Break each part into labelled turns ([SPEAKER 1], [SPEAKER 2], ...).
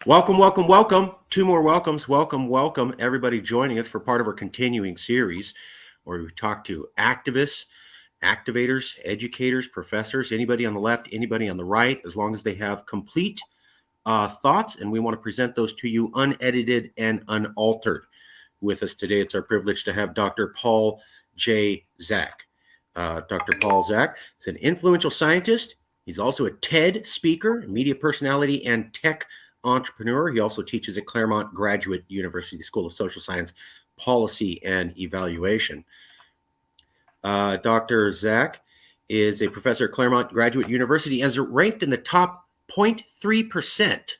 [SPEAKER 1] Welcome, welcome, welcome. Two more welcomes. Welcome, welcome, everybody joining us for part of our continuing series where we talk to activists, activators, educators, professors, anybody on the left, anybody on the right, as long as they have complete thoughts. And we want to present those to you unedited and unaltered. With us today, it's our privilege to have Dr. Paul J. Zak. Dr. Paul Zak is an influential scientist. He's also a TED speaker, media personality, and tech entrepreneur. He also teaches at Claremont Graduate University School of Social Science, Policy and Evaluation. Dr. Zak is a professor at Claremont Graduate University, as ranked in the top 0.3%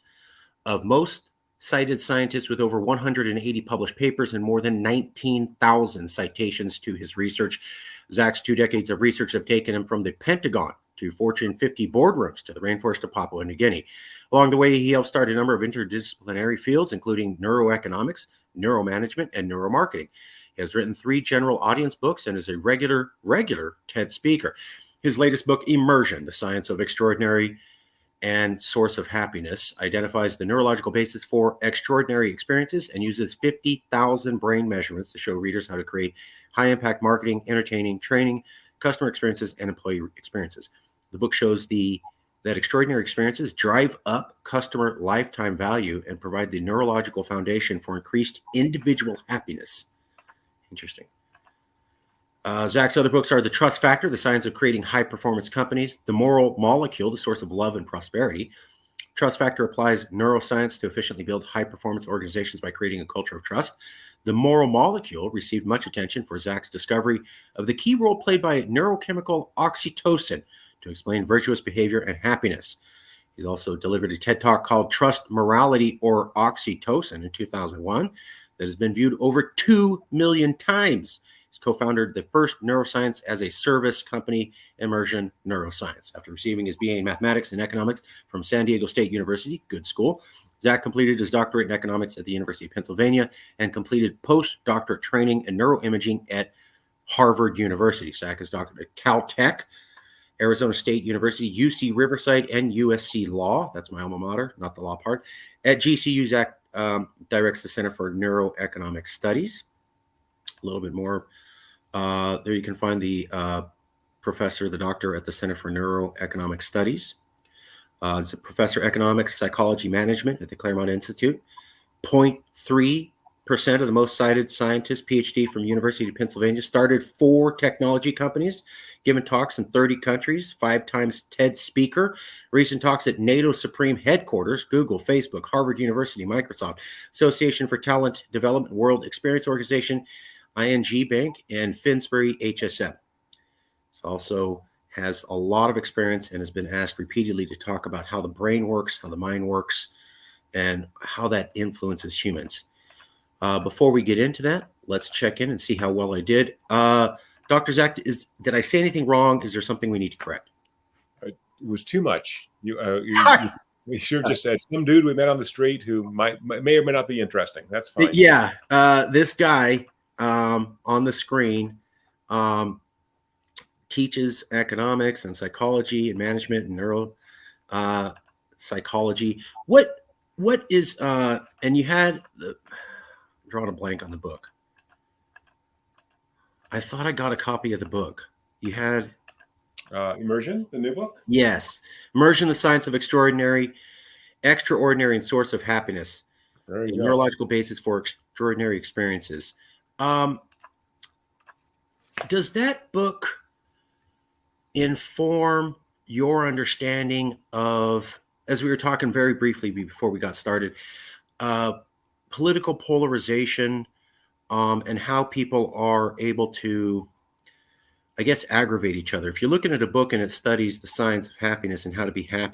[SPEAKER 1] of most cited scientists, with over 180 published papers and more than 19,000 citations to his research. Zak's 2 decades of research have taken him from the Pentagon to Fortune 50 boardrooms to the rainforest of Papua New Guinea. Along the way, he helped start a number of interdisciplinary fields, including neuroeconomics, neuromanagement, and neuromarketing. He has written 3 general audience books and is a regular TED speaker. His latest book, Immersion, The Science of Extraordinary and Source of Happiness, identifies the neurological basis for extraordinary experiences and uses 50,000 brain measurements to show readers how to create high-impact marketing, entertaining, training, customer experiences, and employee experiences. The book shows that extraordinary experiences drive up customer lifetime value and provide the neurological foundation for increased individual happiness. Interesting. Zak's other books are The Trust Factor, The Science of Creating High-Performance Companies, The Moral Molecule, The Source of Love and Prosperity. Trust Factor applies neuroscience to efficiently build high-performance organizations by creating a culture of trust. The Moral Molecule received much attention for Zak's discovery of the key role played by neurochemical oxytocin to explain virtuous behavior and happiness. He's also delivered a TED Talk called Trust, Morality, or Oxytocin in 2001 that has been viewed over 2 million times. He's co-founded the first neuroscience as a service company, Immersion Neuroscience. After receiving his BA in mathematics and economics from San Diego State University, good school, Zak completed his doctorate in economics at the University of Pennsylvania and completed postdoctorate training in neuroimaging at Harvard University. Zak is doctorate at Caltech, Arizona State University, UC Riverside, and USC Law. That's my alma mater, not the law part. At GCU, Zak directs the Center for Neuroeconomic Studies. A little bit more. There you can find the professor, the doctor at the Center for Neuroeconomic Studies. He's a professor of economics, psychology, management at the Claremont Institute. 0.3% of the most cited scientists, PhD from University of Pennsylvania, started 4 technology companies, given talks in 30 countries, 5 times TED speaker, recent talks at NATO Supreme Headquarters, Google, Facebook, Harvard University, Microsoft, Association for Talent Development, World Experience Organization, ING Bank, and Finsbury HSM. He also has a lot of experience and has been asked repeatedly to talk about how the brain works, how the mind works, and how that influences humans. Before we get into that, let's check in and see how well I did. Dr. Zak, did I say anything wrong? Is there something we need to correct?
[SPEAKER 2] It was too much. You should have just said some dude we met on the street who may or may not be interesting. That's fine.
[SPEAKER 1] Yeah, this guy on the screen teaches economics and psychology and management and neuro psychology. What is and you had drawn a blank on the book. I thought I got a copy of the book. You had
[SPEAKER 2] Immersion, the new book?
[SPEAKER 1] Yes. Immersion, The Science of Extraordinary, and Source of Happiness.
[SPEAKER 2] There you
[SPEAKER 1] A
[SPEAKER 2] go.
[SPEAKER 1] neurological basis for extraordinary experiences. Does that book inform your understanding of, as we were talking very briefly before we got started, political polarization and how people are able to, I guess, aggravate each other? If you're looking at a book and it studies the science of happiness and how to be how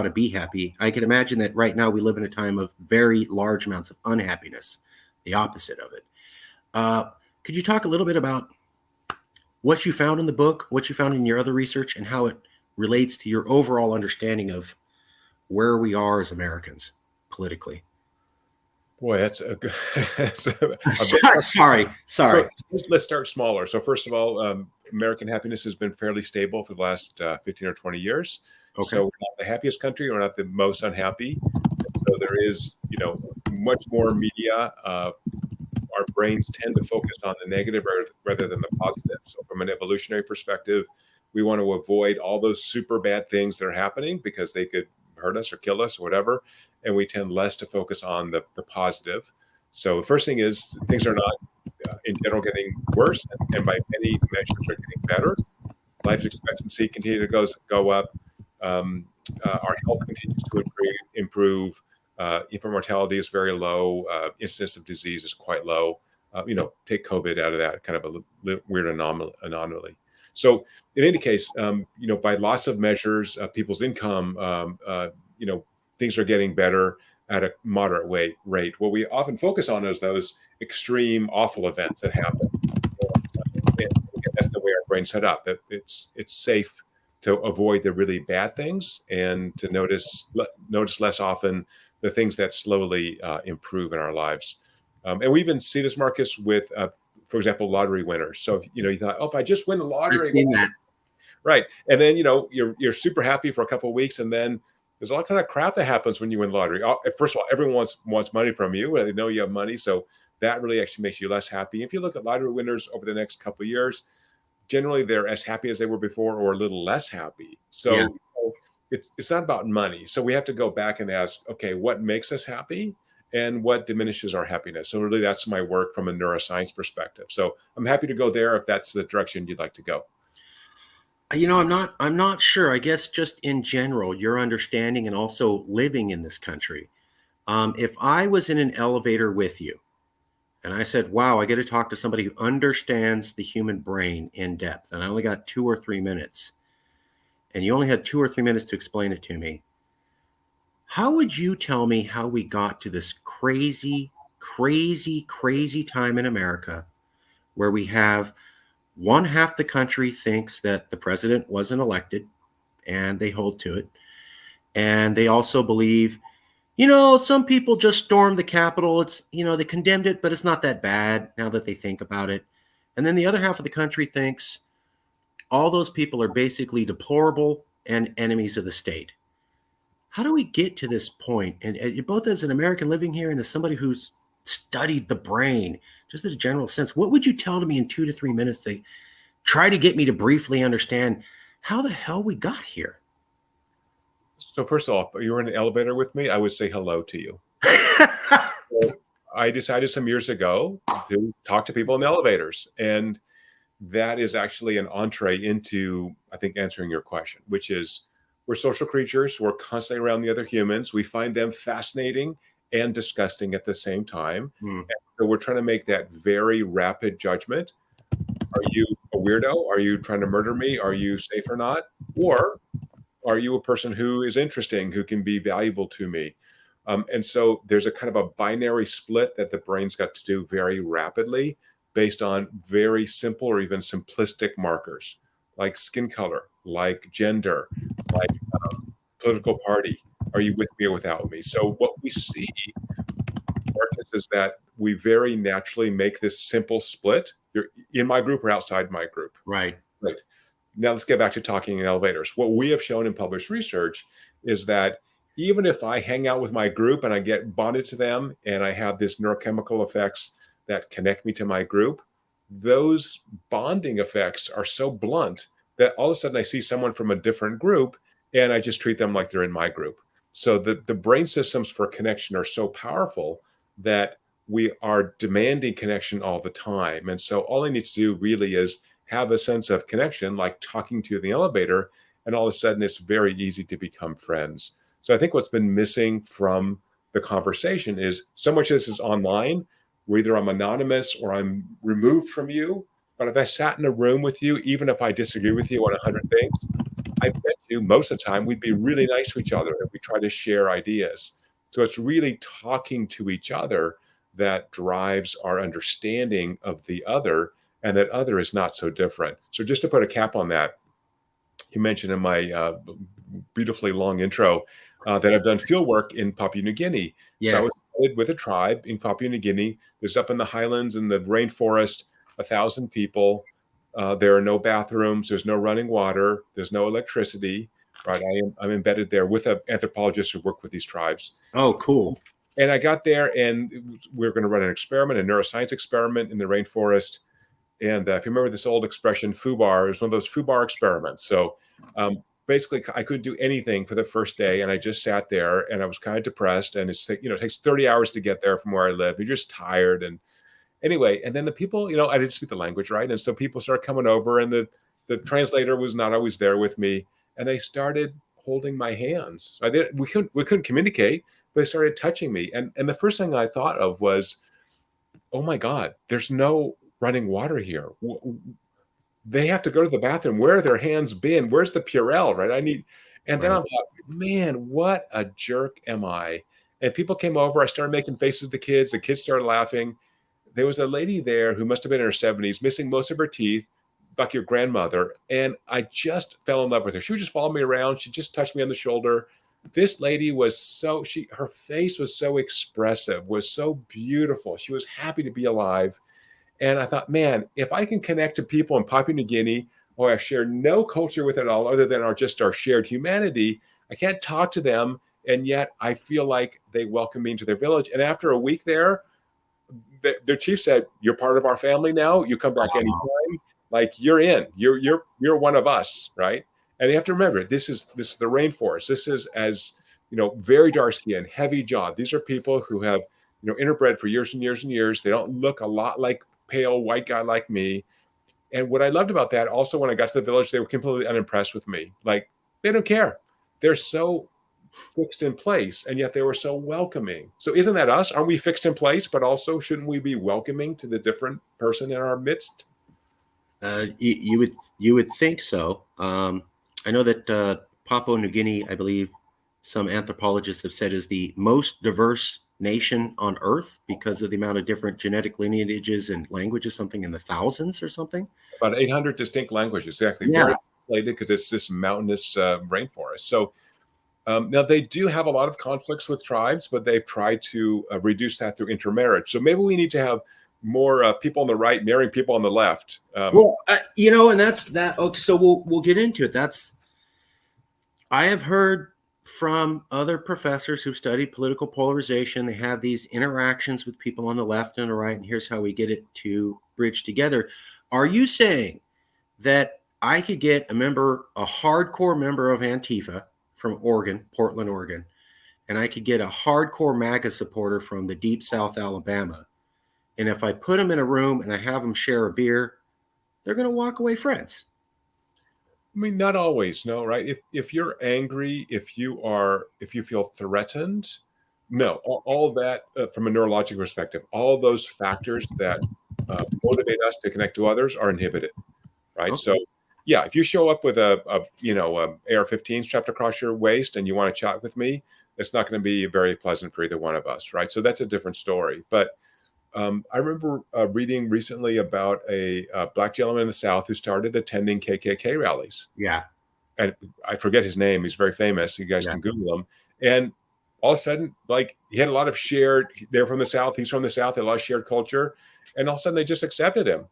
[SPEAKER 1] to be happy, I can imagine that right now we live in a time of very large amounts of unhappiness, the opposite of it. Could you talk a little bit about what you found in the book, what you found in your other research, and how it relates to your overall understanding of where we are as Americans politically?
[SPEAKER 2] Boy, that's a good.
[SPEAKER 1] Sorry.
[SPEAKER 2] Let's start smaller. So first of all, American happiness has been fairly stable for the last 15 or 20 years.
[SPEAKER 1] Okay.
[SPEAKER 2] So we're not the happiest country. We're not the most unhappy. so there is, much more media. Our brains tend to focus on the negative rather than the positive. So from an evolutionary perspective, we want to avoid all those super bad things that are happening because they could hurt us or kill us or whatever. And we tend less to focus on the positive. So the first thing is things are not in general getting worse, and by many measures are getting better. Life expectancy continues to go up. Our health continues to improve. Infant mortality is very low. Incidence of disease is quite low. Take COVID out of that, kind of a weird anomaly. So in any case, by lots of measures, people's income, things are getting better at a moderate rate. What we often focus on is those extreme, awful events that happen. That's the way our brain's set up. That it's safe to avoid the really bad things and to notice less often the things that slowly improve in our lives. And we even see this, Marcus, with, for example, lottery winners. So you thought, oh, if I just win the
[SPEAKER 1] I've
[SPEAKER 2] lottery,
[SPEAKER 1] seen that.
[SPEAKER 2] right? And then you're super happy for a couple of weeks, and then there's all kind of crap that happens when you win lottery. First of all, everyone wants money from you, and they know you have money, so that really actually makes you less happy. If you look at lottery winners over the next couple of years, generally they're as happy as they were before, or a little less happy. So
[SPEAKER 1] Yeah.
[SPEAKER 2] it's not about money. So we have to go back and ask, okay, what makes us happy, and what diminishes our happiness? So really, that's my work from a neuroscience perspective. So I'm happy to go there if that's the direction you'd like to go.
[SPEAKER 1] I'm not sure. I guess just in general, your understanding and also living in this country. If I was in an elevator with you and I said, wow, I get to talk to somebody who understands the human brain in depth, and I only got 2 or 3 minutes, and you only had 2 or 3 minutes to explain it to me, how would you tell me how we got to this crazy, crazy, crazy time in America where we have one half the country thinks that the president wasn't elected and they hold to it. And they also believe, some people just stormed the Capitol. It's, they condemned it, but it's not that bad now that they think about it. And then the other half of the country thinks all those people are basically deplorable and enemies of the state. How do we get to this point? And both as an American living here and as somebody who's studied the brain, just as a general sense, what would you tell to me in 2 to 3 minutes to try to get me to briefly understand how the hell we got here?
[SPEAKER 2] So first off, if you were in an elevator with me, I would say hello to you. So I decided some years ago to talk to people in elevators, and that is actually an entree into, I think, answering your question, which is we're social creatures. We're constantly around the other humans. We find them fascinating and disgusting at the same time. And so we're trying to make that very rapid judgment. Are you a weirdo? Are you trying to murder me? Are you safe or not? Or are you a person who is interesting, who can be valuable to me? And so there's a kind of a binary split that the brain's got to do very rapidly based on very simple or even simplistic markers like skin color, like gender, like political party. Are you with me or without me? So what we see, Marcus, is that we very naturally make this simple split. You're in my group or outside my group.
[SPEAKER 1] Right.
[SPEAKER 2] Right. Now let's get back to talking in elevators. What we have shown in published research is that even if I hang out with my group and I get bonded to them and I have this neurochemical effects that connect me to my group, those bonding effects are so blunt that all of a sudden I see someone from a different group and I just treat them like they're in my group. So the brain systems for connection are so powerful that we are demanding connection all the time. And so all I need to do really is have a sense of connection, like talking to you in the elevator, and all of a sudden it's very easy to become friends. So I think what's been missing from the conversation is so much of this is online, where either I'm anonymous or I'm removed from you. But if I sat in a room with you, even if I disagree with you on 100 things, I bet you most of the time we'd be really nice to each other if we try to share ideas. So it's really talking to each other that drives our understanding of the other, and that other is not so different. So just to put a cap on that, you mentioned in my beautifully long intro that I've done field work in Papua New Guinea.
[SPEAKER 1] Yes.
[SPEAKER 2] So I was with a tribe in Papua New Guinea. There's up in the highlands in the rainforest, 1,000 people. There are no bathrooms. There's no running water. There's no electricity. right? I'm embedded there with an anthropologist who worked with these tribes.
[SPEAKER 1] Oh, cool.
[SPEAKER 2] And I got there, and we were going to run an experiment, a neuroscience experiment in the rainforest. And if you remember this old expression, FUBAR, it was one of those FUBAR experiments. So basically, I couldn't do anything for the first day, and I just sat there, and I was kind of depressed. And it's it takes 30 hours to get there from where I live. You're just tired, and anyway, and then the people, I didn't speak the language, right? And so people started coming over, and the translator was not always there with me, and they started holding my hands. We couldn't communicate, but they started touching me, and the first thing I thought of was, oh my God, there's no running water here. They have to go to the bathroom. Where are their hands been? Where's the Purell, right? And then
[SPEAKER 1] Right.
[SPEAKER 2] I thought, man, what a jerk am I? And people came over. I started making faces at the kids. The kids started laughing. There was a lady there who must have been in her 70s, missing most of her teeth, like your grandmother. And I just fell in love with her. She would just follow me around. She just touched me on the shoulder. This lady was her face was so expressive, was so beautiful. She was happy to be alive. And I thought, man, if I can connect to people in Papua New Guinea, or I share no culture with it all other than our shared humanity, I can't talk to them. And yet I feel like they welcome me into their village. And after a week there, their chief said, "You're part of our family now. You come back
[SPEAKER 1] Wow.
[SPEAKER 2] anytime. Like you're in. You're one of us, right?" And you have to remember, this is the rainforest. This is, as very dark skin, heavy jaw. These are people who have interbred for years and years and years. They don't look a lot like pale white guy like me. And what I loved about that, also, when I got to the village, they were completely unimpressed with me. Like, they don't care. They're so fixed in place, and yet they were so welcoming. So isn't that us? Aren't we fixed in place, but also shouldn't we be welcoming to the different person in our midst?
[SPEAKER 1] You would think so. I know that Papua New Guinea, I believe, some anthropologists have said, is the most diverse nation on Earth because of the amount of different genetic lineages and languages, something in the thousands or something.
[SPEAKER 2] About 800 distinct languages, actually
[SPEAKER 1] Yeah.
[SPEAKER 2] very isolated because it's this mountainous rainforest. So now they do have a lot of conflicts with tribes, but they've tried to reduce that through intermarriage. So maybe we need to have more people on the right marrying people on the left.
[SPEAKER 1] Well, and that's that. Okay, so we'll get into it. I have heard from other professors who've studied political polarization. They have these interactions with people on the left and the right, and here's how we get it to bridge together. Are you saying that I could get a hardcore member of Antifa from Oregon, Portland, Oregon, and I could get a hardcore MAGA supporter from the deep South Alabama, and if I put them in a room and I have them share a beer, they're going to walk away friends?
[SPEAKER 2] I mean, not always, no, right? If you're angry, if you feel threatened, no, all of that from a neurological perspective, all of those factors that motivate us to connect to others are inhibited, right?
[SPEAKER 1] Okay.
[SPEAKER 2] So, yeah, if you show up with a AR-15 strapped across your waist and you want to chat with me, it's not going to be very pleasant for either one of us, right? So that's a different story. But I remember reading recently about a black gentleman in the South who started attending KKK rallies.
[SPEAKER 1] Yeah.
[SPEAKER 2] And I forget his name. He's very famous. You guys
[SPEAKER 1] Yeah.
[SPEAKER 2] can Google him. And all of a sudden, like, he had a lot of they're from the South. He's from the South. They had a lot of shared culture. And all of a sudden, they just accepted him.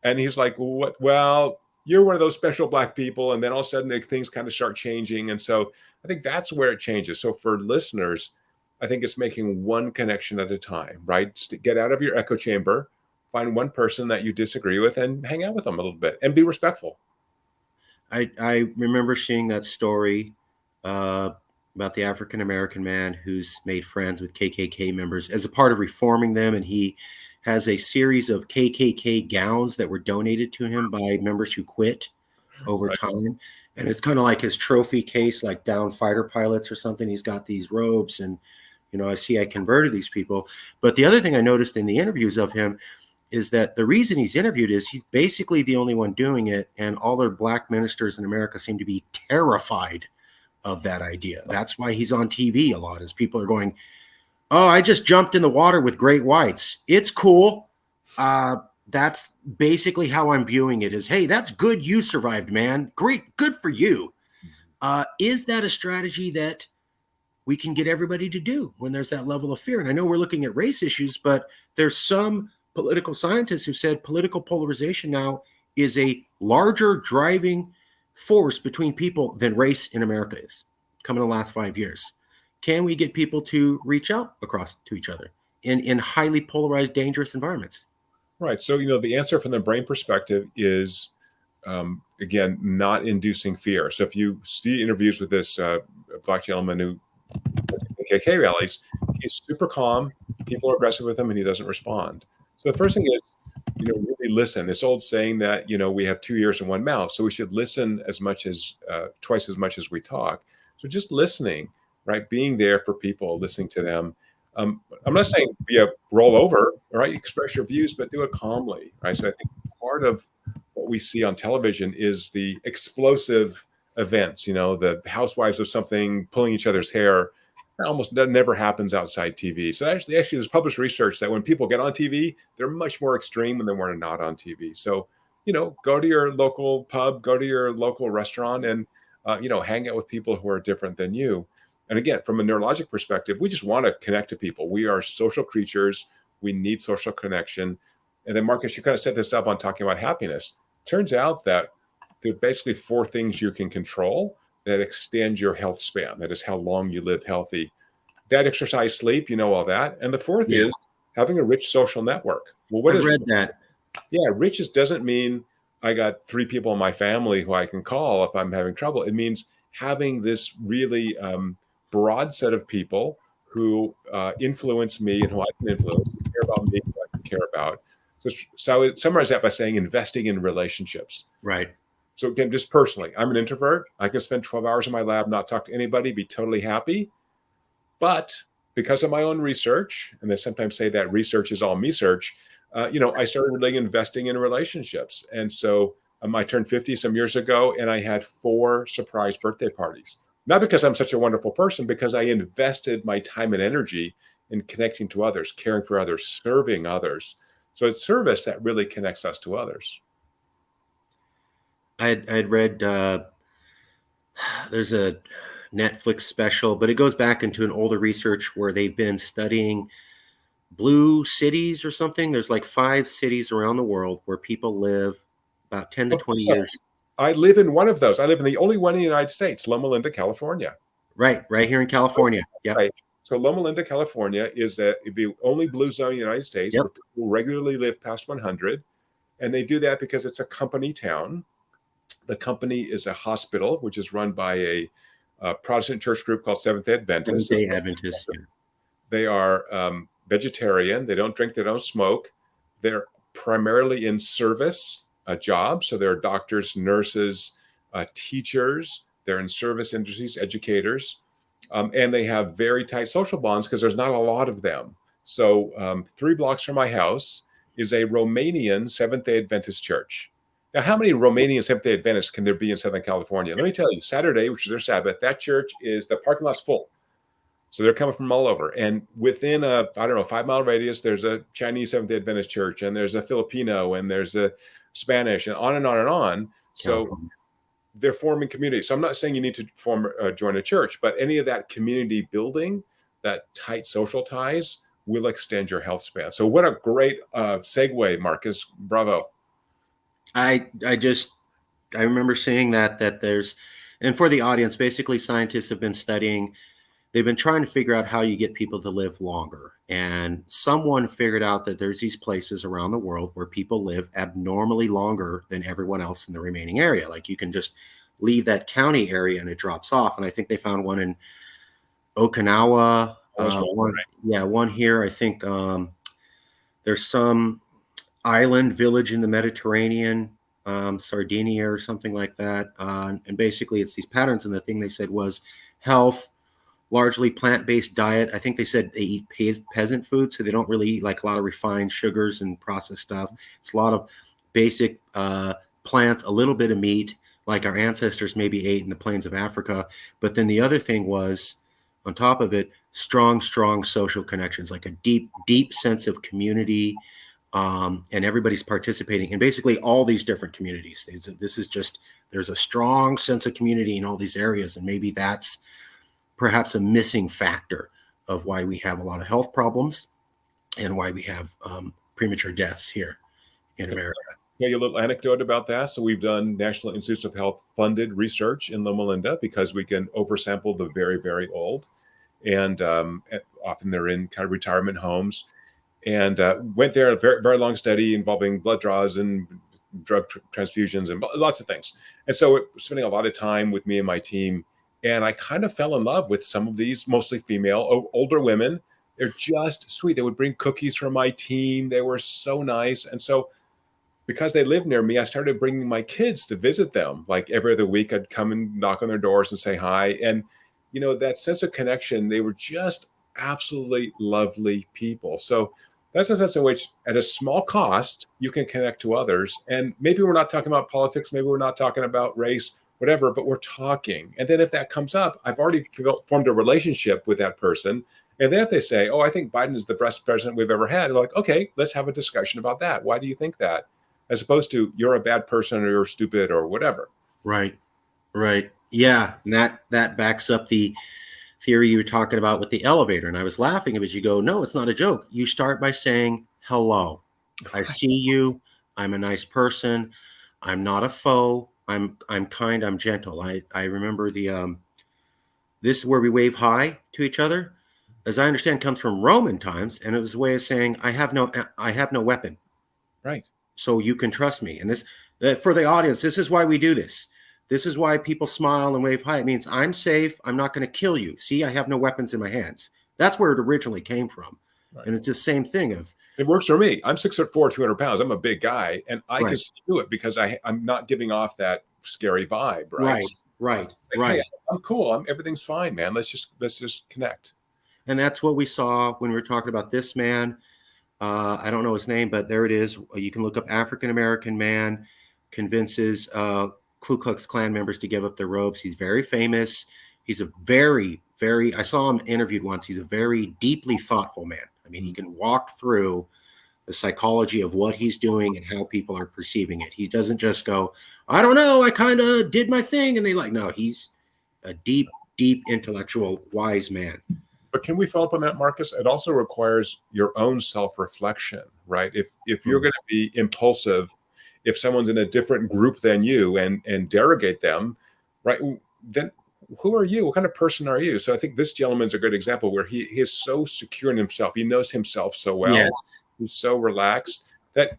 [SPEAKER 2] And he's like, "What? Well, you're one of those special black people." And then all of a sudden, things kind of start changing. And so I think that's where it changes. So for listeners, I think it's making one connection at a time, right? Just get out of your echo chamber, find one person that you disagree with, and hang out with them a little bit and be respectful.
[SPEAKER 1] I remember seeing that story about the African American man who's made friends with KKK members as a part of reforming them, and he has a series of KKK gowns that were donated to him by members who quit over
[SPEAKER 2] Right.
[SPEAKER 1] time. And it's kind of like his trophy case, like down fighter pilots or something. He's got these robes, and I converted these people. But the other thing I noticed in the interviews of him is that the reason he's interviewed is he's basically the only one doing it, and all the black ministers in America seem to be terrified of that idea. That's why he's on TV a lot, as people are going, "Oh, I just jumped in the water with great whites. It's cool." That's basically how I'm viewing it, is, hey, that's good. You survived, man. Great. Good for you. Is that a strategy that we can get everybody to do when there's that level of fear? And I know we're looking at race issues, but there's some political scientists who said political polarization now is a larger driving force between people than race in America is coming in the last 5 years. Can we get people to reach out across to each other in highly polarized, dangerous environments?
[SPEAKER 2] Right. So, the answer from the brain perspective is, again, not inducing fear. So if you see interviews with this black gentleman who KKK rallies, he's super calm. People are aggressive with him, and he doesn't respond. So the first thing is, really listen. This old saying that we have two ears and one mouth, so we should listen as much as twice as much as we talk. So just listening, right? Being there for people, listening to them. I'm not saying be a rollover, right? Express your views, but do it calmly, right? So I think part of what we see on television is the explosive events. The housewives of something pulling each other's hair. That never happens outside TV. So actually, there's published research that when people get on TV, they're much more extreme than when they're not on TV. So, go to your local pub, go to your local restaurant, and hang out with people who are different than you. And again, from a neurologic perspective, we just want to connect to people. We are social creatures. We need social connection. And then, Marcus, you kind of set this up on talking about happiness. Turns out that there are basically four things you can control that extend your health span. That is how long you live healthy. Diet, exercise, sleep, all that. And the fourth is having a rich social network. Well, what
[SPEAKER 1] I've
[SPEAKER 2] is
[SPEAKER 1] read that.
[SPEAKER 2] Yeah, riches doesn't mean I got three people in my family who I can call if I'm having trouble. It means having this really broad set of people who influence me and who I can influence, who care about me, who I can care about. So I would summarize that by saying investing in relationships.
[SPEAKER 1] Right.
[SPEAKER 2] So again, just personally, I'm an introvert. I can spend 12 hours in my lab, not talk to anybody, be totally happy. But because of my own research, and they sometimes say that research is all me search, I started really investing in relationships. And so I turned 50 some years ago, and I had 4 surprise birthday parties. Not because I'm such a wonderful person, because I invested my time and energy in connecting to others, caring for others, serving others. So it's service that really connects us to others.
[SPEAKER 1] I'd read there's a Netflix special, but it goes back into an older research where they've been studying blue cities or something. There's like 5 cities around the world where people live about 10 to 20
[SPEAKER 2] So
[SPEAKER 1] years.
[SPEAKER 2] I live in one of those. I live in the only one in the United States, Loma Linda, California.
[SPEAKER 1] Right here in California. Yep.
[SPEAKER 2] Right. So Loma Linda, California is the only blue zone in the United States
[SPEAKER 1] Yep.
[SPEAKER 2] where people regularly live past 100. And they do that because it's a company town. The company is a hospital, which is run by a Protestant church group called Seventh-day Adventists.
[SPEAKER 1] Seventh-day Adventists. Yeah.
[SPEAKER 2] They are vegetarian. They don't drink. They don't smoke. They're primarily in service jobs. So there are doctors, nurses, teachers. They're in service industries, educators. And they have very tight social bonds because there's not a lot of them. So 3 blocks from my house is a Romanian Seventh-day Adventist church. Now, how many Romanian Seventh-day Adventists can there be in Southern California? Let me tell you, Saturday, which is their Sabbath, that church the parking lot's full. So they're coming from all over. And within a 5-mile radius, there's a Chinese Seventh-day Adventist church, and there's a Filipino, and there's a Spanish, and on and on and on. So they're forming community. So I'm not saying you need to join a church, but any of that community building, that tight social ties, will extend your health span. So what a great segue, Marcus. Bravo.
[SPEAKER 1] I remember seeing that there's, and for the audience, basically scientists have been studying, they've been trying to figure out how you get people to live longer. And someone figured out that there's these places around the world where people live abnormally longer than everyone else in the remaining area. Like you can just leave that county area and it drops off. And I think they found one in Okinawa. One here. I think there's some island village in the Mediterranean, Sardinia or something like that. And basically it's these patterns. And the thing they said was health, largely plant-based diet. I think they said they eat peasant food, so they don't really eat like a lot of refined sugars and processed stuff. It's a lot of basic plants, a little bit of meat, like our ancestors maybe ate in the plains of Africa. But then the other thing was, on top of it, strong social connections, like a deep sense of community, and everybody's participating in basically all these different communities. There's a strong sense of community in all these areas, and maybe that's perhaps a missing factor of why we have a lot of health problems and why we have premature deaths here in America.
[SPEAKER 2] tell you a little anecdote about that. So we've done National Institutes of Health funded research in Loma Linda because we can oversample the very, very old. And often they're in kind of retirement homes. And went there, a very, very long study involving blood draws and drug transfusions and lots of things. And so spending a lot of time with me and my team. And I kind of fell in love with some of these mostly female, older women. They're just sweet. They would bring cookies for my team. They were so nice. And so because they lived near me, I started bringing my kids to visit them. Like every other week, I'd come and knock on their doors and say hi. And, that sense of connection, they were just absolutely lovely people. So that's a sense in which, at a small cost, you can connect to others. And maybe we're not talking about politics, maybe we're not talking about race, whatever, but we're talking. And then if that comes up, I've already formed a relationship with that person. And then if they say, oh, I think Biden is the best president we've ever had, we're like, okay, let's have a discussion about that. Why do you think that? As opposed to you're a bad person or you're stupid or whatever.
[SPEAKER 1] Right. Yeah. And that backs up the theory you were talking about with the elevator. And I was laughing because you go, no, it's not a joke. You start by saying, hello, I see you. I'm a nice person. I'm not a foe. I'm kind. I'm gentle. I remember this is where we wave hi to each other, as I understand, comes from Roman times. And it was a way of saying, I have no weapon.
[SPEAKER 2] Right.
[SPEAKER 1] So you can trust me. And this, for the audience, this is why we do this. This is why people smile and wave hi. It means I'm safe. I'm not going to kill you. See, I have no weapons in my hands. That's where it originally came from. Right. And it's the same thing of.
[SPEAKER 2] It works for me. I'm 6'4", 200 pounds. I'm a big guy. And I can do it because I'm not giving off that scary vibe. Right. Hey, I'm cool. Everything's fine, man. Let's just connect.
[SPEAKER 1] And that's what we saw when we were talking about this man. I don't know his name, but there it is. You can look up African-American man convinces Ku Klux Klan members to give up their robes. He's very famous. He's a very, very, I saw him interviewed once. He's a very deeply thoughtful man. I mean, he can walk through the psychology of what he's doing and how people are perceiving it. He doesn't just go, I don't know, I kind of did my thing. And no, he's a deep, deep intellectual, wise man.
[SPEAKER 2] But can we follow up on that, Marcus? It also requires your own self-reflection, right? If you're going to be impulsive, if someone's in a different group than you and derogate them, right, then who are you? What kind of person are you? So I think this gentleman's a good example where he is so secure in himself. He knows himself so well.
[SPEAKER 1] Yes.
[SPEAKER 2] He's so relaxed that,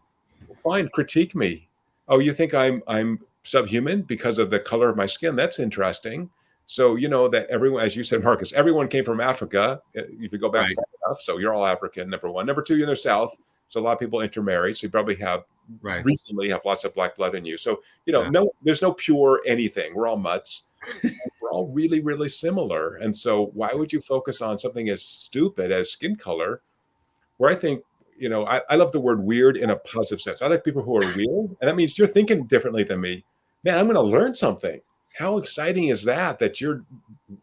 [SPEAKER 2] fine, critique me. Oh, you think I'm subhuman because of the color of my skin? That's interesting. So that everyone, as you said, Marcus, everyone came from Africa. If you go back far enough, so you're all African, number one. Number two, you're in the South. So a lot of people intermarried. So you probably have recently have lots of black blood in you. So, no, there's no pure anything. We're all mutts. We're all really, really similar. And so why would you focus on something as stupid as skin color? Where I think, I love the word weird in a positive sense. I like people who are weird. And that means you're thinking differently than me. Man, I'm going to learn something. How exciting is that you're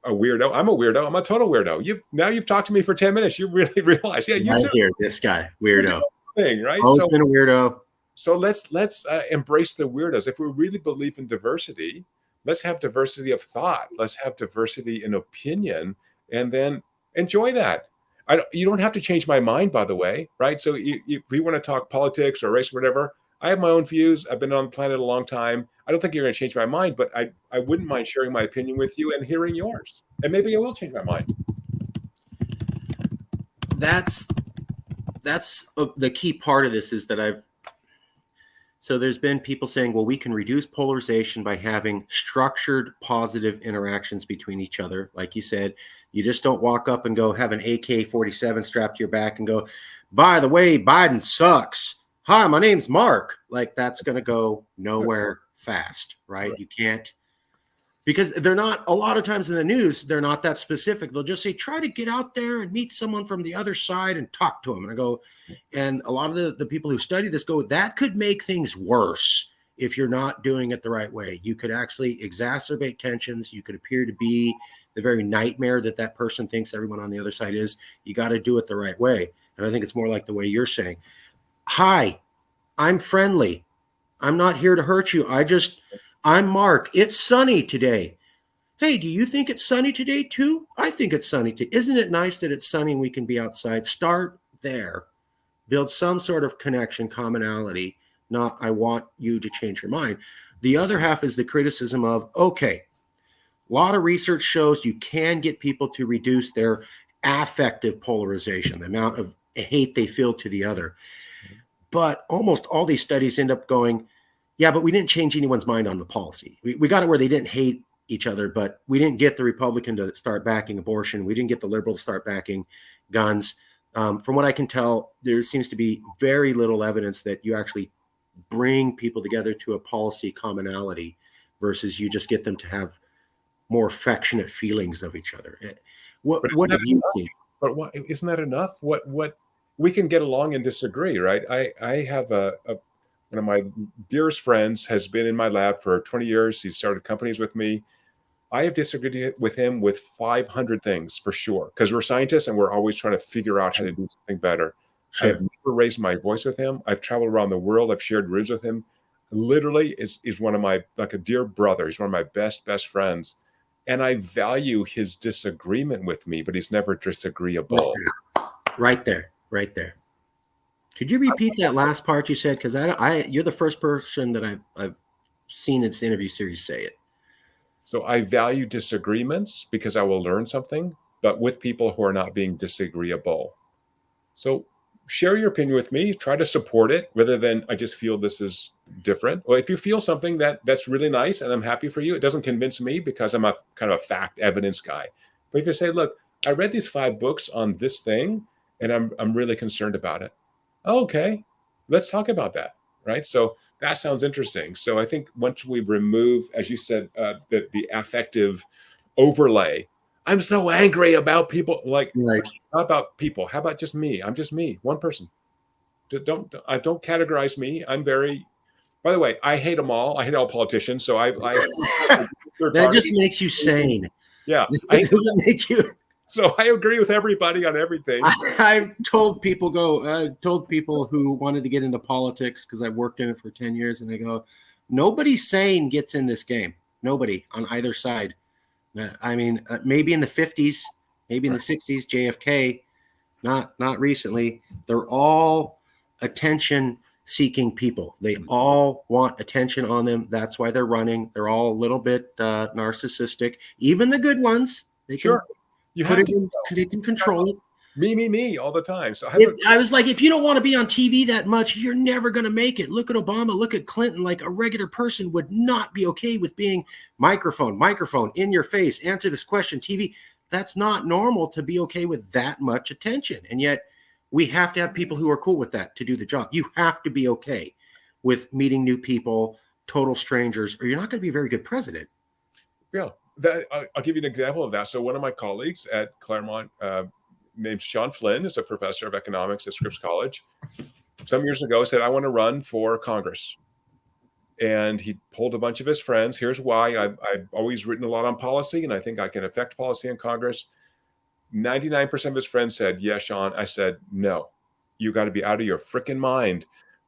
[SPEAKER 2] a weirdo? I'm a weirdo. I'm a total weirdo. You've talked to me for 10 minutes. You really realize, you
[SPEAKER 1] hear this guy, weirdo.
[SPEAKER 2] Thing, right?
[SPEAKER 1] Always been a weirdo.
[SPEAKER 2] So let's embrace the weirdos. If we really believe in diversity, let's have diversity of thought. Let's have diversity in opinion, and then enjoy that. You don't have to change my mind, by the way, right? So if we want to talk politics or race or whatever, I have my own views. I've been on the planet a long time. I don't think you're going to change my mind, but I wouldn't mind sharing my opinion with you and hearing yours. And maybe I will change my mind.
[SPEAKER 1] That's the key part of this is that so there's been people saying, well, we can reduce polarization by having structured positive interactions between each other. Like you said, you just don't walk up and go have an AK-47 strapped to your back and go, by the way, Biden sucks. Hi, my name's Mark. Like that's going to go nowhere fast, right? You can't, because they're not, a lot of times in the news, they're not that specific. They'll just say, try to get out there and meet someone from the other side and talk to them. And I go, and a lot of the people who study this go, that could make things worse if you're not doing it the right way. You could actually exacerbate tensions. You could appear to be the very nightmare that person thinks everyone on the other side is. You got to do it the right way. And I think it's more like the way you're saying, hi, I'm friendly. I'm not here to hurt you. I'm Mark. It's sunny today. Hey, do you think it's sunny today too? I think it's sunny today. Isn't it nice that it's sunny and we can be outside? Start there. Build some sort of connection, commonality. not I want you to change your mind. The other half is the criticism of, okay, a lot of research shows you can get people to reduce their affective polarization, the amount of hate they feel to the other. But almost all these studies end up going, yeah, but we didn't change anyone's mind on the policy. We got it where they didn't hate each other, but we didn't get the Republican to start backing abortion. We didn't get the liberal to start backing guns. From what I can tell, there seems to be very little evidence that you actually bring people together to a policy commonality versus you just get them to have more affectionate feelings of each other. What have you seen?
[SPEAKER 2] But what isn't that enough? What we can get along and disagree, right? I have one of my dearest friends has been in my lab for 20 years. He started companies with me. I have disagreed with him with 500 things for sure, because we're scientists and we're always trying to figure out how to do something better. I
[SPEAKER 1] Sure.
[SPEAKER 2] have never raised my voice with him. I've traveled around the world. I've shared rooms with him. Literally is one of my, like a dear brother. He's one of my best friends. And I value his disagreement with me, but he's never disagreeable.
[SPEAKER 1] Right there. Could you repeat that last part you said? Because you're the first person that I've seen in this interview series say it.
[SPEAKER 2] So I value disagreements because I will learn something, but with people who are not being disagreeable. So share your opinion with me. Try to support it rather than I just feel this is different. Well, if you feel something that's really nice and I'm happy for you, it doesn't convince me because I'm a kind of a fact evidence guy. But if you say, look, I read these 5 books on this thing and I'm really concerned about it. Okay, let's talk about that. Right. So that sounds interesting. So I think once we remove, as you said, the affective overlay, I'm so angry about people. Like,
[SPEAKER 1] Right.
[SPEAKER 2] not about people. How about just me? I'm just me, one person. Don't categorize me. I'm very. By the way, I hate them all. I hate all politicians. So I
[SPEAKER 1] That just makes you sane.
[SPEAKER 2] Yeah,
[SPEAKER 1] It doesn't make you.
[SPEAKER 2] So I agree with everybody on everything.
[SPEAKER 1] I've told people who wanted to get into politics, because I've worked in it for 10 years, and I go, nobody sane gets in this game. Nobody on either side. I mean, maybe in the 50s, maybe in the 60s, JFK, not recently. They're all attention-seeking people. They all want attention on them. That's why they're running. They're all a little bit narcissistic. Even the good ones, they can they can control it.
[SPEAKER 2] Me all the time. So
[SPEAKER 1] I was like, if you don't want to be on TV that much, you're never going to make it. Look at Obama, look at Clinton. Like, a regular person would not be okay with being microphone in your face, answer this question, TV. That's not normal to be okay with that much attention. And yet we have to have people who are cool with that to do the job. You have to be okay with meeting new people, total strangers, or you're not going to be a very good president.
[SPEAKER 2] Yeah, I'll give you an example of that. So one of my colleagues at Claremont, named Sean Flynn, is a professor of economics at Scripps College. Some years ago said, I want to run for Congress. And he pulled a bunch of his friends. Here's why. I've always written a lot on policy, and I think I can affect policy in Congress. 99% of his friends said, yes, Sean. I said, no, you got to be out of your freaking mind.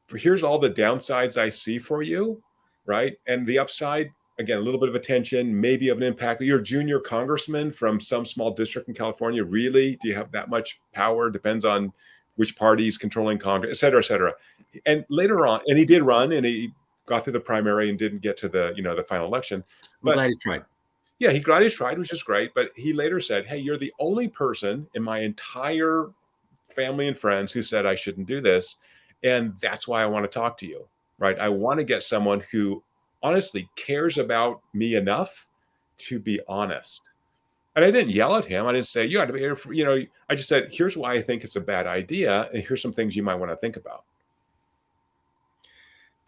[SPEAKER 2] Here's all the downsides I see for you, right? And the upside, again, a little bit of attention, maybe of an impact. You're a junior congressman from some small district in California. Really? Do you have that much power? Depends on which party is controlling Congress, et cetera, et cetera. And later on, and he did run, and he got through the primary and didn't get to the final election.
[SPEAKER 1] But I'm glad he tried.
[SPEAKER 2] Yeah, he tried, which is great. But he later said, hey, you're the only person in my entire family and friends who said I shouldn't do this. And that's why I want to talk to you, right? I want to get someone who honestly cares about me enough to be honest. And I didn't yell at him. I didn't say, you had to be here. I just said, here's why I think it's a bad idea. And here's some things you might want to think about.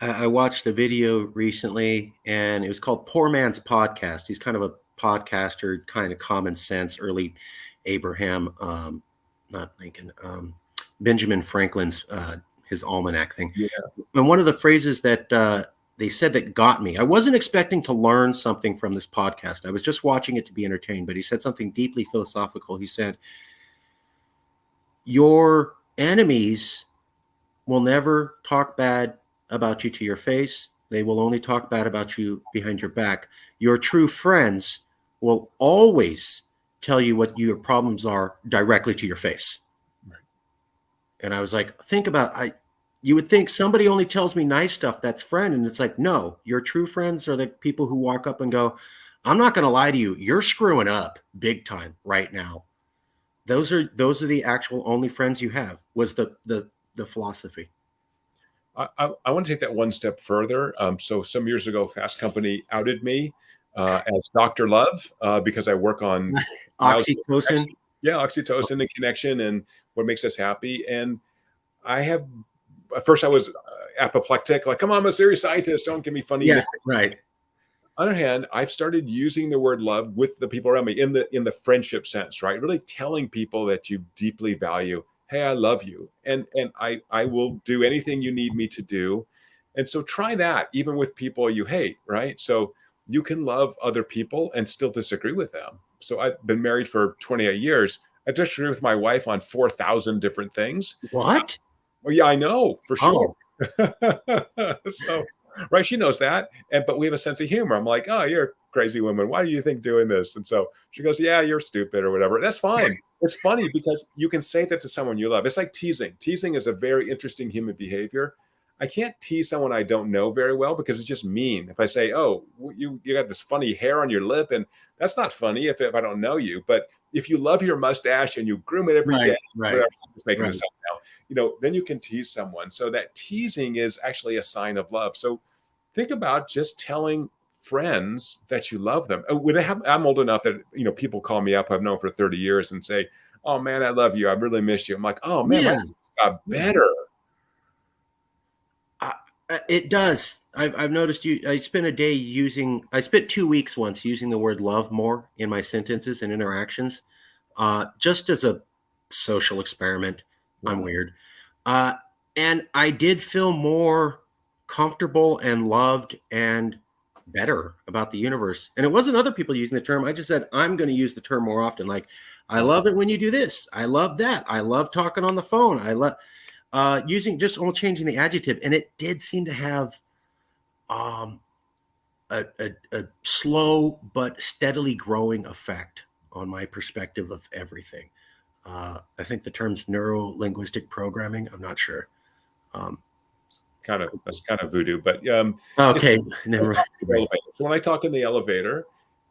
[SPEAKER 1] I watched a video recently, and it was called Poor Man's Podcast. He's kind of a podcaster, kind of common sense, early Abraham, not Lincoln, Benjamin Franklin's, his almanac thing.
[SPEAKER 2] Yeah.
[SPEAKER 1] And one of the phrases that they said that got me, I wasn't expecting to learn something from this podcast. I was just watching it to be entertained, but he said something deeply philosophical. He said, your enemies will never talk bad about you to your face. They will only talk bad about you behind your back. Your true friends will always tell you what your problems are directly to your face. Right. And I was like, think about, You would think somebody only tells me nice stuff, that's friend. And it's like, no, your true friends are the people who walk up and go, I'm not going to lie to you. You're screwing up big time right now. Those are the actual only friends you have, was the philosophy.
[SPEAKER 2] I want to take that one step further. So some years ago, Fast Company outed me as Dr. Love because I work on biology,
[SPEAKER 1] Oxytocin.
[SPEAKER 2] yeah, oxytocin and connection and what makes us happy. And I have at first I was apoplectic, like, come on, I'm a serious scientist. Don't give me funny.
[SPEAKER 1] Yeah, right.
[SPEAKER 2] On the other hand, I've started using the word love with the people around me in the friendship sense, right? Really telling people that you deeply value, hey, I love you, and I will do anything you need me to do. And so try that even with people you hate, right? So you can love other people and still disagree with them. So I've been married for 28 years. I disagree with my wife on 4,000 different things.
[SPEAKER 1] What?
[SPEAKER 2] Well, yeah, I know for sure.
[SPEAKER 1] Oh,
[SPEAKER 2] So, right, she knows that, and but we have a sense of humor. I'm like, oh, you're a crazy woman. Why do you think doing this? And so she goes, yeah, you're stupid or whatever. That's fine. It's funny because you can say that to someone you love. It's like teasing. Teasing is a very interesting human behavior. I can't tease someone I don't know very well because it's just mean. If I say, oh, you got this funny hair on your lip, and that's not funny if I don't know you. But if you love your mustache and you groom it every day,
[SPEAKER 1] right,
[SPEAKER 2] whatever, I'm just making
[SPEAKER 1] right.
[SPEAKER 2] this up now, then you can tease someone. So that teasing is actually a sign of love. So think about just telling friends that you love them. I'm old enough that people call me up I've known for 30 years and say, "Oh man, I love you. I really miss you." I'm like, "Oh man, my
[SPEAKER 1] Yeah,
[SPEAKER 2] life got better."
[SPEAKER 1] it does. I've noticed you. I spent a day using. I spent 2 weeks once using the word love more in my sentences and interactions, just as a social experiment. I'm
[SPEAKER 2] Wow.
[SPEAKER 1] weird, uh, and I did feel more comfortable and loved and better about the universe. And it wasn't other people using the term. I just said I'm going to use the term more often. Like, I love it when you do this. I love that. I love talking on the phone. I love using just all changing the adjective, and it did seem to have um, a slow but steadily growing effect on my perspective of everything. I think the term's neuro linguistic programming. I'm not sure. Um,
[SPEAKER 2] That's kind of voodoo, but it's
[SPEAKER 1] okay,
[SPEAKER 2] when I
[SPEAKER 1] never.
[SPEAKER 2] talk in the elevator. So when I talk in the elevator,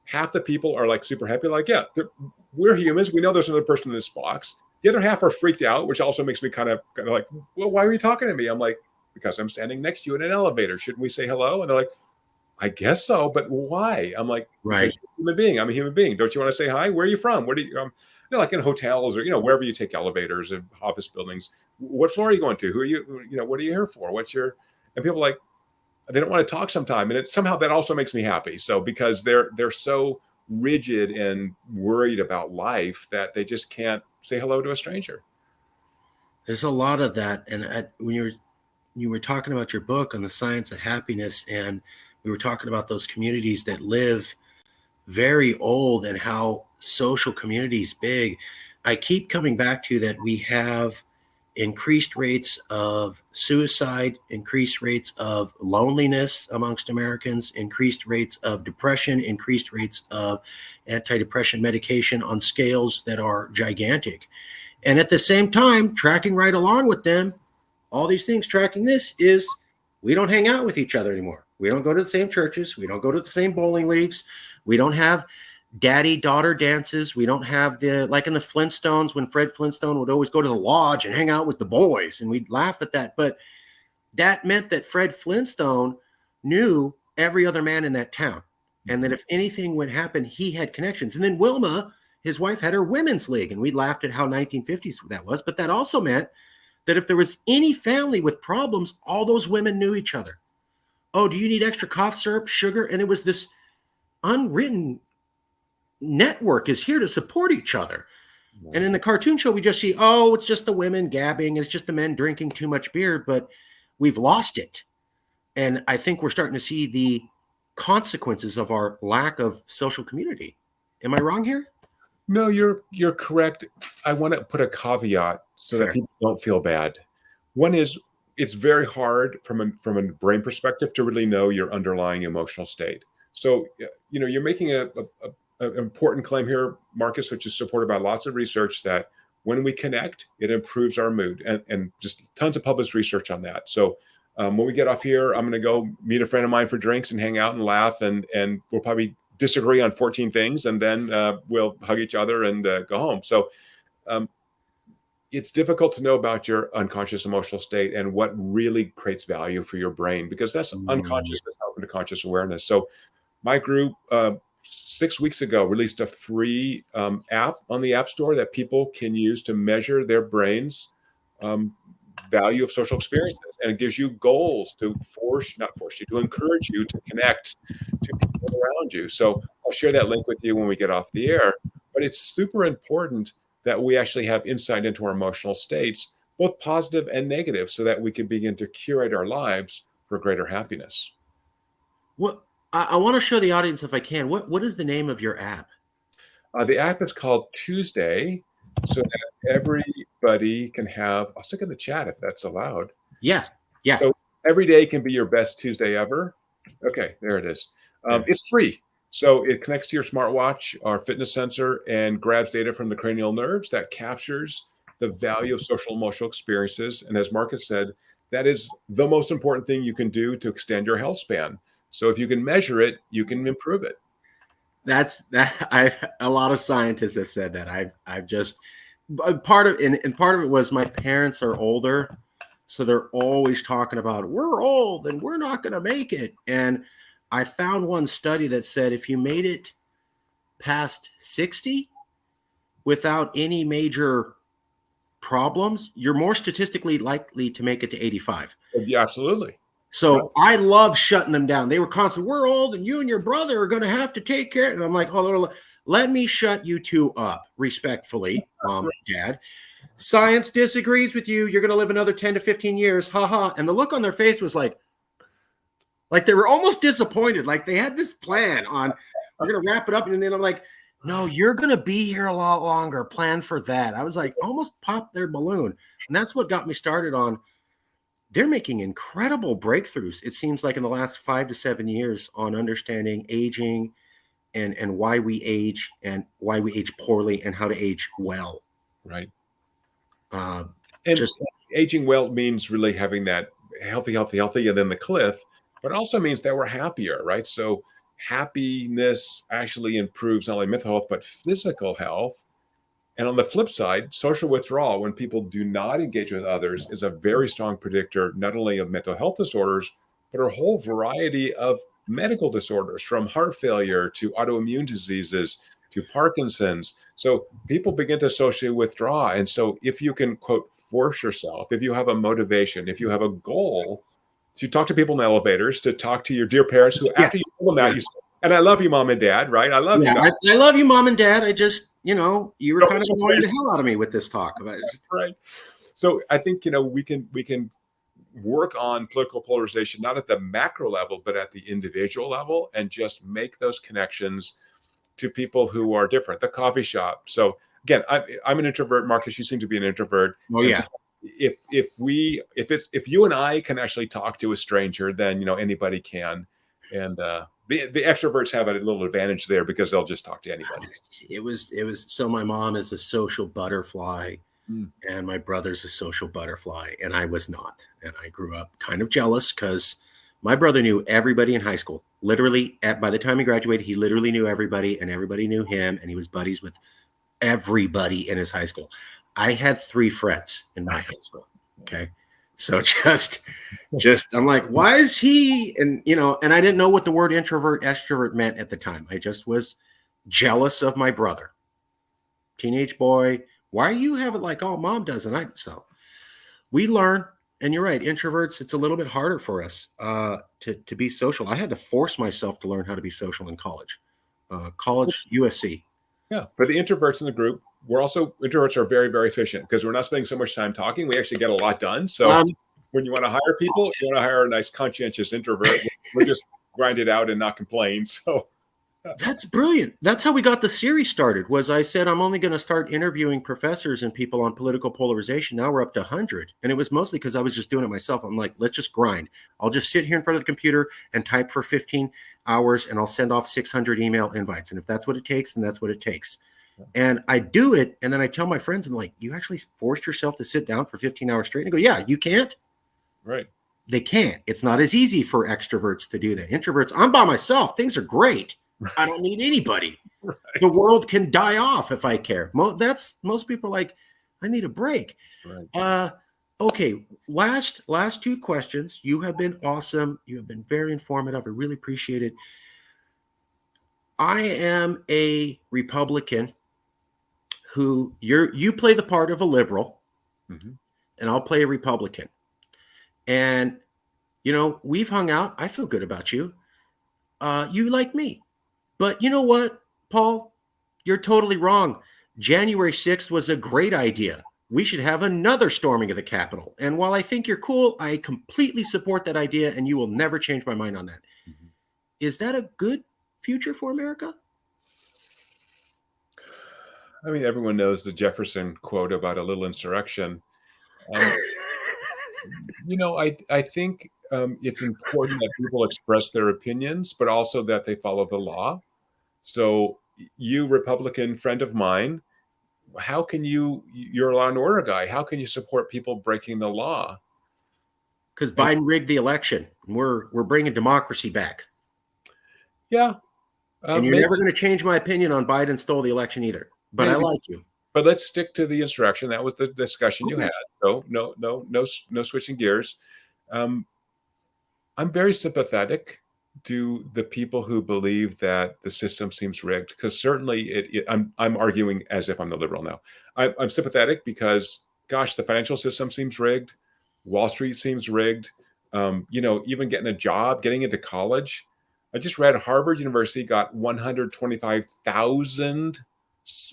[SPEAKER 2] half the people are like super happy, like, yeah, we're humans. We know there's another person in this box. The other half are freaked out, which also makes me kind of like, well, why are you talking to me? I'm like, because I'm standing next to you in an elevator. Shouldn't we say hello? And they're like, I guess so, but why? I'm like, because
[SPEAKER 1] Right.
[SPEAKER 2] you're a human being. I'm a human being. Don't you want to say hi? Where are you from? Where do you, like in hotels or, wherever you take elevators and office buildings, what floor are you going to? Who are you, what are you here for? And people are like, they don't want to talk sometime. And somehow that also makes me happy. So because they're so rigid and worried about life that they just can't say hello to a stranger.
[SPEAKER 1] There's a lot of that, and when you were talking about your book on the science of happiness, and we were talking about those communities that live very old and how social communities big. I keep coming back to that we have increased rates of suicide, increased rates of loneliness amongst Americans, increased rates of depression, increased rates of antidepressant medication on scales that are gigantic. And at the same time, tracking right along with them, all these things tracking this is we don't hang out with each other anymore. We don't go to the same churches. We don't go to the same bowling leagues. We don't have daddy daughter dances. We don't have like in the Flintstones when Fred Flintstone would always go to the lodge and hang out with the boys, and we'd laugh at that. But that meant that Fred Flintstone knew every other man in that town, and that if anything would happen, he had connections. And then Wilma, his wife, had her women's league, and we laughed at how 1950s that was. But that also meant that if there was any family with problems, all those women knew each other. Oh, do you need extra cough syrup, sugar? And it was this unwritten network is here to support each other. And in the cartoon show, we just see, oh, it's just the women gabbing, it's just the men drinking too much beer, but we've lost it. And I think we're starting to see the consequences of our lack of social community. Am I wrong here?
[SPEAKER 2] No, you're correct. I want to put a caveat so that
[SPEAKER 1] Fair.
[SPEAKER 2] people don't feel bad. One is it's very hard from a brain perspective to really know your underlying emotional state. So you're making an important claim here, Marcus, which is supported by lots of research that when we connect, it improves our mood, and just tons of published research on that. So when we get off here, I'm going to go meet a friend of mine for drinks and hang out and laugh, and we'll probably disagree on 14 things, and then we'll hug each other and go home. So um, it's difficult to know about your unconscious emotional state and what really creates value for your brain, because that's unconsciousness helping to conscious awareness. So my group 6 weeks ago released a free app on the App Store that people can use to measure their brain's value of social experiences, and it gives you goals to not force you, to encourage you to connect to people around you. So I'll share that link with you when we get off the air. But it's super important that we actually have insight into our emotional states, both positive and negative, so that we can begin to curate our lives for greater happiness.
[SPEAKER 1] What I want to show the audience, if I can, what is the name of your app?
[SPEAKER 2] The app is called Tuesday, so that everybody can have, I'll stick in the chat if that's allowed.
[SPEAKER 1] Yeah.
[SPEAKER 2] So every day can be your best Tuesday ever. Okay, there it is. It's free. So it connects to your smartwatch, our fitness sensor, and grabs data from the cranial nerves that captures the value of social emotional experiences. And as Marcus said, that is the most important thing you can do to extend your health span. So if you can measure it, you can improve it.
[SPEAKER 1] A lot of scientists have said that. I've just part of it was my parents are older, so they're always talking about we're old and we're not going to make it. And I found one study that said if you made it past 60 without any major problems, you're more statistically likely to make it to 85.
[SPEAKER 2] Yeah, absolutely.
[SPEAKER 1] So I love shutting them down. They were constantly, we're old and you and your brother are going to have to take care. And I'm like, oh, let me shut you two up respectfully, Mom and Dad. Science disagrees with you. You're going to live another 10 to 15 years. Ha ha. And the look on their face was like they were almost disappointed. Like they had this plan on, we're going to wrap it up. And then I'm like, no, you're going to be here a lot longer. Plan for that. I was like, almost popped their balloon. And that's what got me started on. They're making incredible breakthroughs, it seems like, in the last 5 to 7 years on understanding aging and why we age and why we age poorly and how to age well.
[SPEAKER 2] Right. And just aging well means really having that healthy, and then the cliff, but it also means that we're happier, right? So happiness actually improves not only mental health, but physical health. And on the flip side, social withdrawal, when people do not engage with others, is a very strong predictor, not only of mental health disorders, but a whole variety of medical disorders, from heart failure to autoimmune diseases to Parkinson's. So people begin to socially withdraw. And so if you can, quote, force yourself, if you have a motivation, if you have a goal to talk to people in elevators, to talk to your dear parents who, after you pull them out, you say, and I love you, Mom and Dad, right? I love you.
[SPEAKER 1] I love you, Mom and Dad. I just, you were kind of annoying the hell out of me with this talk.
[SPEAKER 2] Right. So I think, we can work on political polarization, not at the macro level, but at the individual level, and just make those connections to people who are different. The coffee shop. So again, I'm an introvert. Marcus, you seem to be an introvert.
[SPEAKER 1] Oh yeah.
[SPEAKER 2] So if you and I can actually talk to a stranger, then anybody can. And the extroverts have a little advantage there because they'll just talk to anybody.
[SPEAKER 1] It was so my mom is a social butterfly and my brother's a social butterfly and I was not. And I grew up kind of jealous because my brother knew everybody in high school. Literally, by the time he graduated, he literally knew everybody and everybody knew him, and he was buddies with everybody in his high school. I had 3 friends in my high school. Okay. So just I'm like, why is he? And, and I didn't know what the word introvert, extrovert meant at the time. I just was jealous of my brother. Teenage boy, why you have it like all Mom does? And so we learn, and you're right, introverts, it's a little bit harder for us to be social. I had to force myself to learn how to be social in college. USC.
[SPEAKER 2] Yeah. For the introverts in the group, introverts are very, very efficient because we're not spending so much time talking. We actually get a lot done. So when you want to hire people, you want to hire a nice, conscientious introvert. We'll just grind it out and not complain. So
[SPEAKER 1] that's brilliant. That's how we got the series started. Was I said I'm only going to start interviewing professors and people on political polarization. Now we're up to 100, and it was mostly because I was just doing it myself. I'm like, let's just grind. I'll just sit here in front of the computer and type for 15 hours, and I'll send off 600 email invites. And if that's what it takes, then that's what it takes. And I do it, and then I tell my friends, I'm like, you actually forced yourself to sit down for 15 hours straight? And I go, yeah, you can't.
[SPEAKER 2] Right.
[SPEAKER 1] They can't. It's not as easy for extroverts to do that. Introverts, I'm by myself. Things are great. I don't need anybody.
[SPEAKER 2] Right.
[SPEAKER 1] The world can die off if I care. Most people are like, I need a break.
[SPEAKER 2] Right.
[SPEAKER 1] Okay. Last two questions. You have been awesome. You have been very informative. I really appreciate it. I am a Republican who you play the part of a liberal,
[SPEAKER 2] Mm-hmm.
[SPEAKER 1] and I'll play a Republican. And we've hung out. I feel good about you. You like me. But you know what, Paul? You're totally wrong. January 6th was a great idea. We should have another storming of the Capitol. And while I think you're cool, I completely support that idea, and you will never change my mind on that.
[SPEAKER 2] Mm-hmm.
[SPEAKER 1] Is that a good future for America?
[SPEAKER 2] I mean, everyone knows the Jefferson quote about a little insurrection. Um, I think it's important that people express their opinions, but also that they follow the law. So, you, Republican friend of mine, how can you're a law and order guy? How can you support people breaking the law?
[SPEAKER 1] Because
[SPEAKER 2] And
[SPEAKER 1] Biden rigged the election. We're bringing democracy back.
[SPEAKER 2] yeah,
[SPEAKER 1] And you're
[SPEAKER 2] maybe,
[SPEAKER 1] never going to change my opinion on Biden stole the election either. But I
[SPEAKER 2] maybe,
[SPEAKER 1] like you.
[SPEAKER 2] but let's stick to the insurrection. That was the discussion you
[SPEAKER 1] Okay.
[SPEAKER 2] had. So, no switching gears. Um, I'm very sympathetic to the people who believe that the system seems rigged, because certainly I'm arguing as if I'm the liberal now. I'm sympathetic because, gosh, the financial system seems rigged. Wall Street seems rigged. Even getting a job, getting into college. I just read Harvard University got 125,000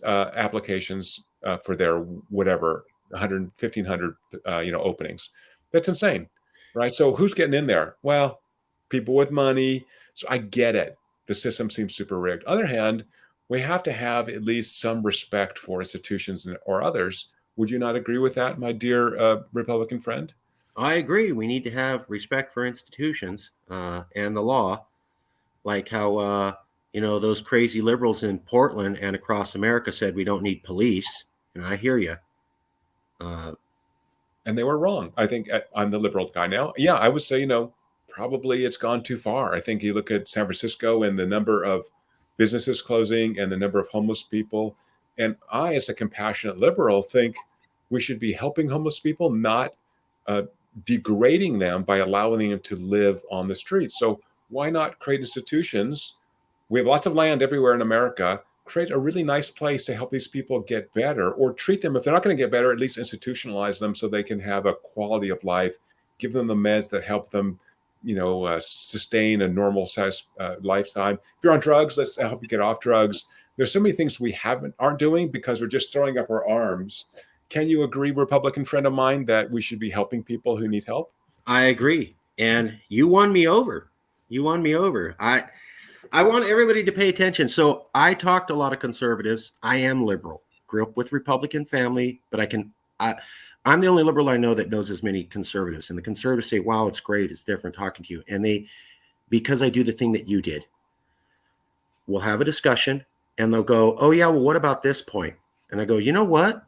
[SPEAKER 2] applications for their whatever 100, 1,500 openings. That's insane. Right. So who's getting in there? Well, people with money. So I get it. The system seems super rigged. On the other hand, we have to have at least some respect for institutions or others. Would you not agree with that, my dear Republican friend?
[SPEAKER 1] I agree. We need to have respect for institutions and the law, like how those crazy liberals in Portland and across America said we don't need police. And I hear you.
[SPEAKER 2] And they were wrong. I think I'm the liberal guy now. Yeah, I would say, probably it's gone too far. I think you look at San Francisco and the number of businesses closing and the number of homeless people. And I, as a compassionate liberal, think we should be helping homeless people, not uh, degrading them by allowing them to live on the streets. So why not create institutions? We have lots of land everywhere in America. Create a really nice place to help these people get better, or treat them, if they're not going to get better, at least institutionalize them so they can have a quality of life, give them the meds that help them, sustain a normal size lifetime. If you're on drugs, let's help you get off drugs. There's so many things we aren't doing because we're just throwing up our arms. Can you agree, Republican friend of mine, that we should be helping people who need help?
[SPEAKER 1] I agree. And you won me over. You won me over. I want everybody to pay attention. So I talked to a lot of conservatives. I am liberal. Grew up with Republican family, but I'm the only liberal I know that knows as many conservatives. And the conservatives say, wow, it's great. It's different talking to you. And because I do the thing that you did, we'll have a discussion and they'll go, oh yeah, well, what about this point? And I go, you know what?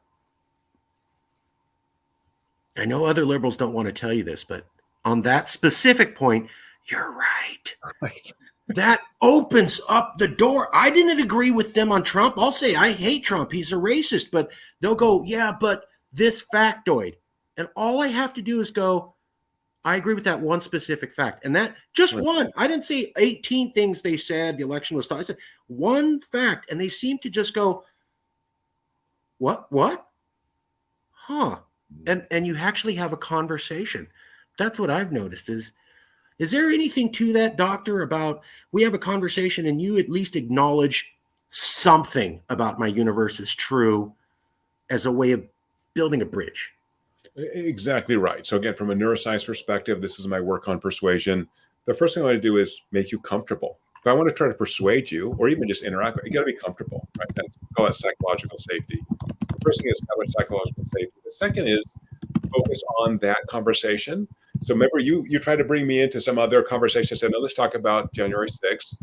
[SPEAKER 1] I know other liberals don't want to tell you this, but on that specific point, you're right.
[SPEAKER 2] Right.
[SPEAKER 1] That opens up the door. I didn't agree with them on Trump. I'll say I hate Trump. He's a racist, but they'll go, yeah, but this factoid. And all I have to do is go, I agree with that one specific fact. And that just
[SPEAKER 2] Right.
[SPEAKER 1] one. I didn't say 18 things they said the election was stolen. I said one fact. And they seem to just go, what? Huh. And you actually have a conversation. That's what I've noticed is there anything to that, doctor, about we have a conversation and you at least acknowledge something about my universe is true as a way of building a bridge?
[SPEAKER 2] Exactly right. So again, from a neuroscience perspective, this is my work on persuasion. The first thing I want to do is make you comfortable. If I want to try to persuade you or even just interact, you got to be comfortable, right? That's call that psychological safety. The first thing is establish psychological safety. The second is focus on that conversation. So remember, you tried to bring me into some other conversation. I said, no, let's talk about January 6th.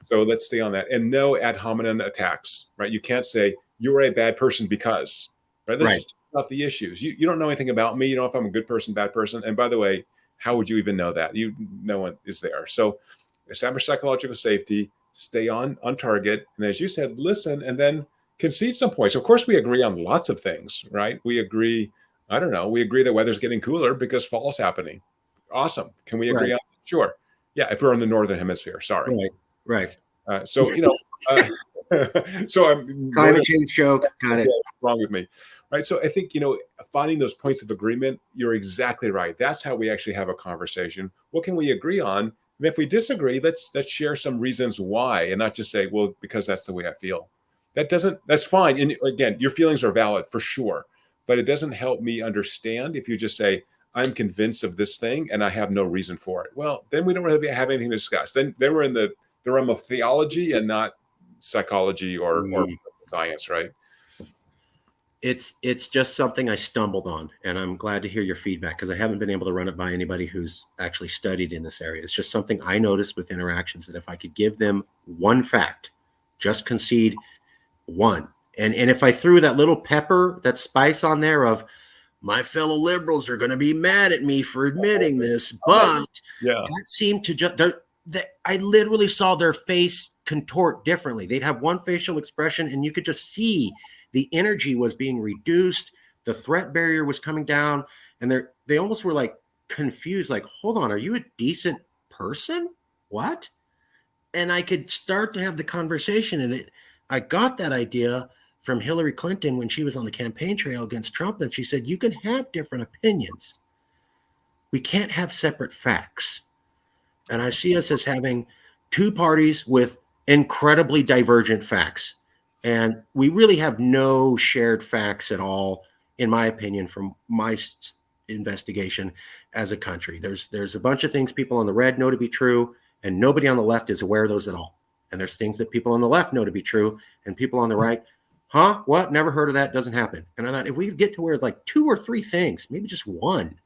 [SPEAKER 2] So let's stay on that. And no ad hominem attacks, right? You can't say, you're a bad person because, right? Let's
[SPEAKER 1] Right.
[SPEAKER 2] just talk about the issues. You don't know anything about me. You don't know if I'm a good person, bad person. And by the way, how would you even know that? No one is there. So establish psychological safety, stay on target. And as you said, listen, and then concede some points. Of course, we agree on lots of things, right? We agree, I don't know, we agree that weather's getting cooler because fall's happening. Awesome. Can we agree
[SPEAKER 1] Right.
[SPEAKER 2] on that? Sure. Yeah, if we're in the northern hemisphere, sorry.
[SPEAKER 1] Right. Right.
[SPEAKER 2] So so I'm
[SPEAKER 1] Climate
[SPEAKER 2] northern.
[SPEAKER 1] change joke. Got it.
[SPEAKER 2] What's wrong with me, right? So I think finding those points of agreement. You're exactly right. That's how we actually have a conversation. What can we agree on? And if we disagree, let's share some reasons why, and not just say, well, because that's the way I feel. That's fine. And again, your feelings are valid for sure, but it doesn't help me understand if you just say, I'm convinced of this thing and I have no reason for it. Well, then we don't really have anything to discuss. Then we're in the realm of theology and not psychology or science, right?
[SPEAKER 1] It's just something I stumbled on, and I'm glad to hear your feedback because I haven't been able to run it by anybody who's actually studied in this area. It's just something I noticed with interactions that if I could give them one fact, just concede one, and if I threw that little pepper, that spice on there of my fellow liberals are going to be mad at me for admitting this, but
[SPEAKER 2] Yeah.
[SPEAKER 1] that seemed to just that I literally saw their face contort differently. They'd have one facial expression, and you could just see the energy was being reduced. The threat barrier was coming down, and they almost were like confused, like, hold on, are you a decent person? What? And I could start to have the conversation. And I got that idea from Hillary Clinton when she was on the campaign trail against Trump. And she said, you can have different opinions. We can't have separate facts. And I see us as having two parties with incredibly divergent facts. And we really have no shared facts at all, in my opinion, from my investigation as a country. There's a bunch of things people on the red know to be true, and nobody on the left is aware of those at all. And there's things that people on the left know to be true, and people on the right, huh? What? Never heard of that. Doesn't happen. And I thought if we could get to where like two or three things, maybe just one,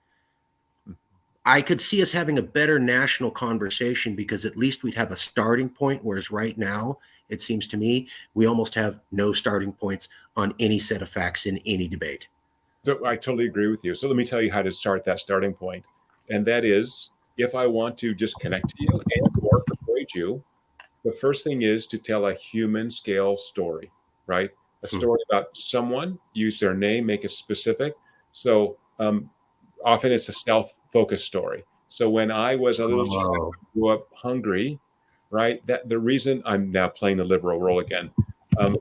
[SPEAKER 1] I could see us having a better national conversation because at least we'd have a starting point. Whereas right now, it seems to me, we almost have no starting points on any set of facts in any debate.
[SPEAKER 2] So I totally agree with you. So let me tell you how to start that starting point. And that is, if I want to just connect to you and or persuade you, the first thing is to tell a human scale story, right? A story about someone, use their name, make it specific. So often it's a self-focused story. So when I was a little child, I grew up hungry, right? That the reason I'm now playing the liberal role again. The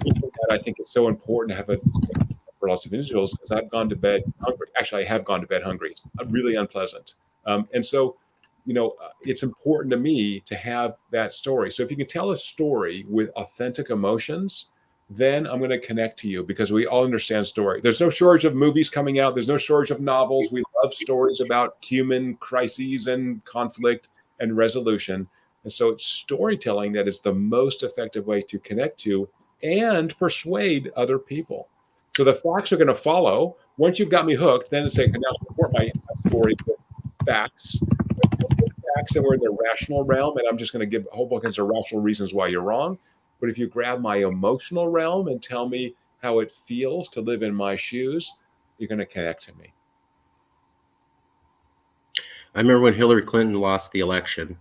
[SPEAKER 2] reason that I think it's so important to have a for lots of individuals because I've gone to bed hungry. Actually, I have gone to bed hungry. It's really unpleasant. And so, it's important to me to have that story. So if you can tell a story with authentic emotions, then I'm going to connect to you because we all understand story. There's no shortage of movies coming out. There's no shortage of novels. We love stories about human crises and conflict and resolution. And so it's storytelling that is the most effective way to connect to and persuade other people. So the facts are going to follow. Once you've got me hooked, then it's like, now support my story with facts. Facts and we're in the rational realm, and I'm just going to give a whole bunch of rational reasons why you're wrong. But if you grab my emotional realm and tell me how it feels to live in my shoes, you're going to connect to me.
[SPEAKER 1] I remember when Hillary Clinton lost the election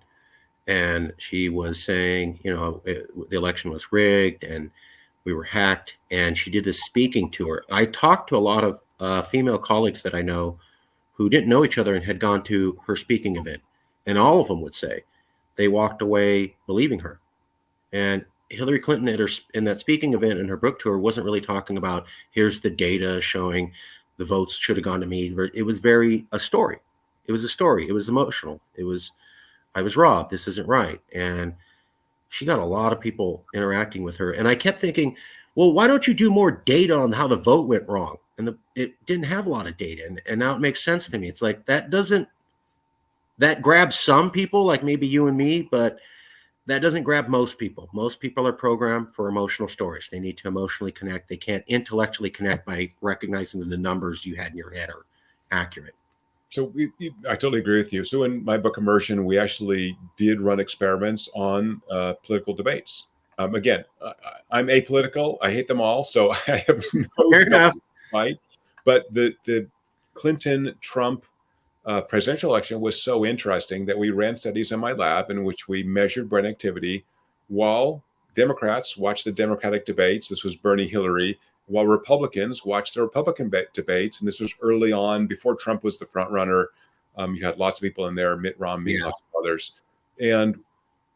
[SPEAKER 1] and she was saying, the election was rigged and we were hacked. And she did this speaking tour. I talked to a lot of female colleagues that I know who didn't know each other and had gone to her speaking event. And all of them would say they walked away believing her. And Hillary Clinton in that speaking event in her book tour wasn't really talking about here's the data showing the votes should have gone to me. It was a story. It was a story. It was emotional. I was robbed. This isn't right. And she got a lot of people interacting with her. And I kept thinking, well, why don't you do more data on how the vote went wrong? And it didn't have a lot of data. And now it makes sense to me. It's like that grabs some people like maybe you and me, but that doesn't grab most people. Most people are programmed for emotional stories. They need to emotionally connect. They can't intellectually connect by recognizing that the numbers you had in your head are accurate.
[SPEAKER 2] So I totally agree with you. So in my book Immersion, we actually did run experiments on political debates. Again, I'm apolitical. I hate them all, so I have
[SPEAKER 1] Fair
[SPEAKER 2] no
[SPEAKER 1] enough.
[SPEAKER 2] fight. But the Clinton Trump presidential election was so interesting that we ran studies in my lab in which we measured brain activity while Democrats watched the Democratic debates. This was Bernie Hillary, while Republicans watched the Republican debates. And this was early on before Trump was the front runner. You had lots of people in there, Mitt Romney,
[SPEAKER 1] Yeah.
[SPEAKER 2] lots of others. And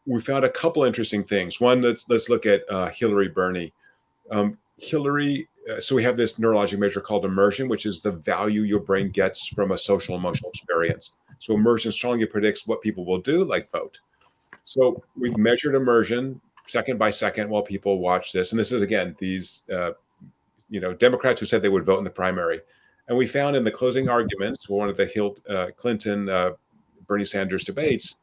[SPEAKER 2] we found a couple interesting things. One, let's look at Hillary Bernie. Hillary, so we have this neurologic measure called immersion, which is the value your brain gets from a social emotional experience. So immersion strongly predicts what people will do, like vote. So we measured immersion second by second while people watch this. And this is, again, these Democrats who said they would vote in the primary. And we found in the closing arguments for one of the Clinton Bernie Sanders debates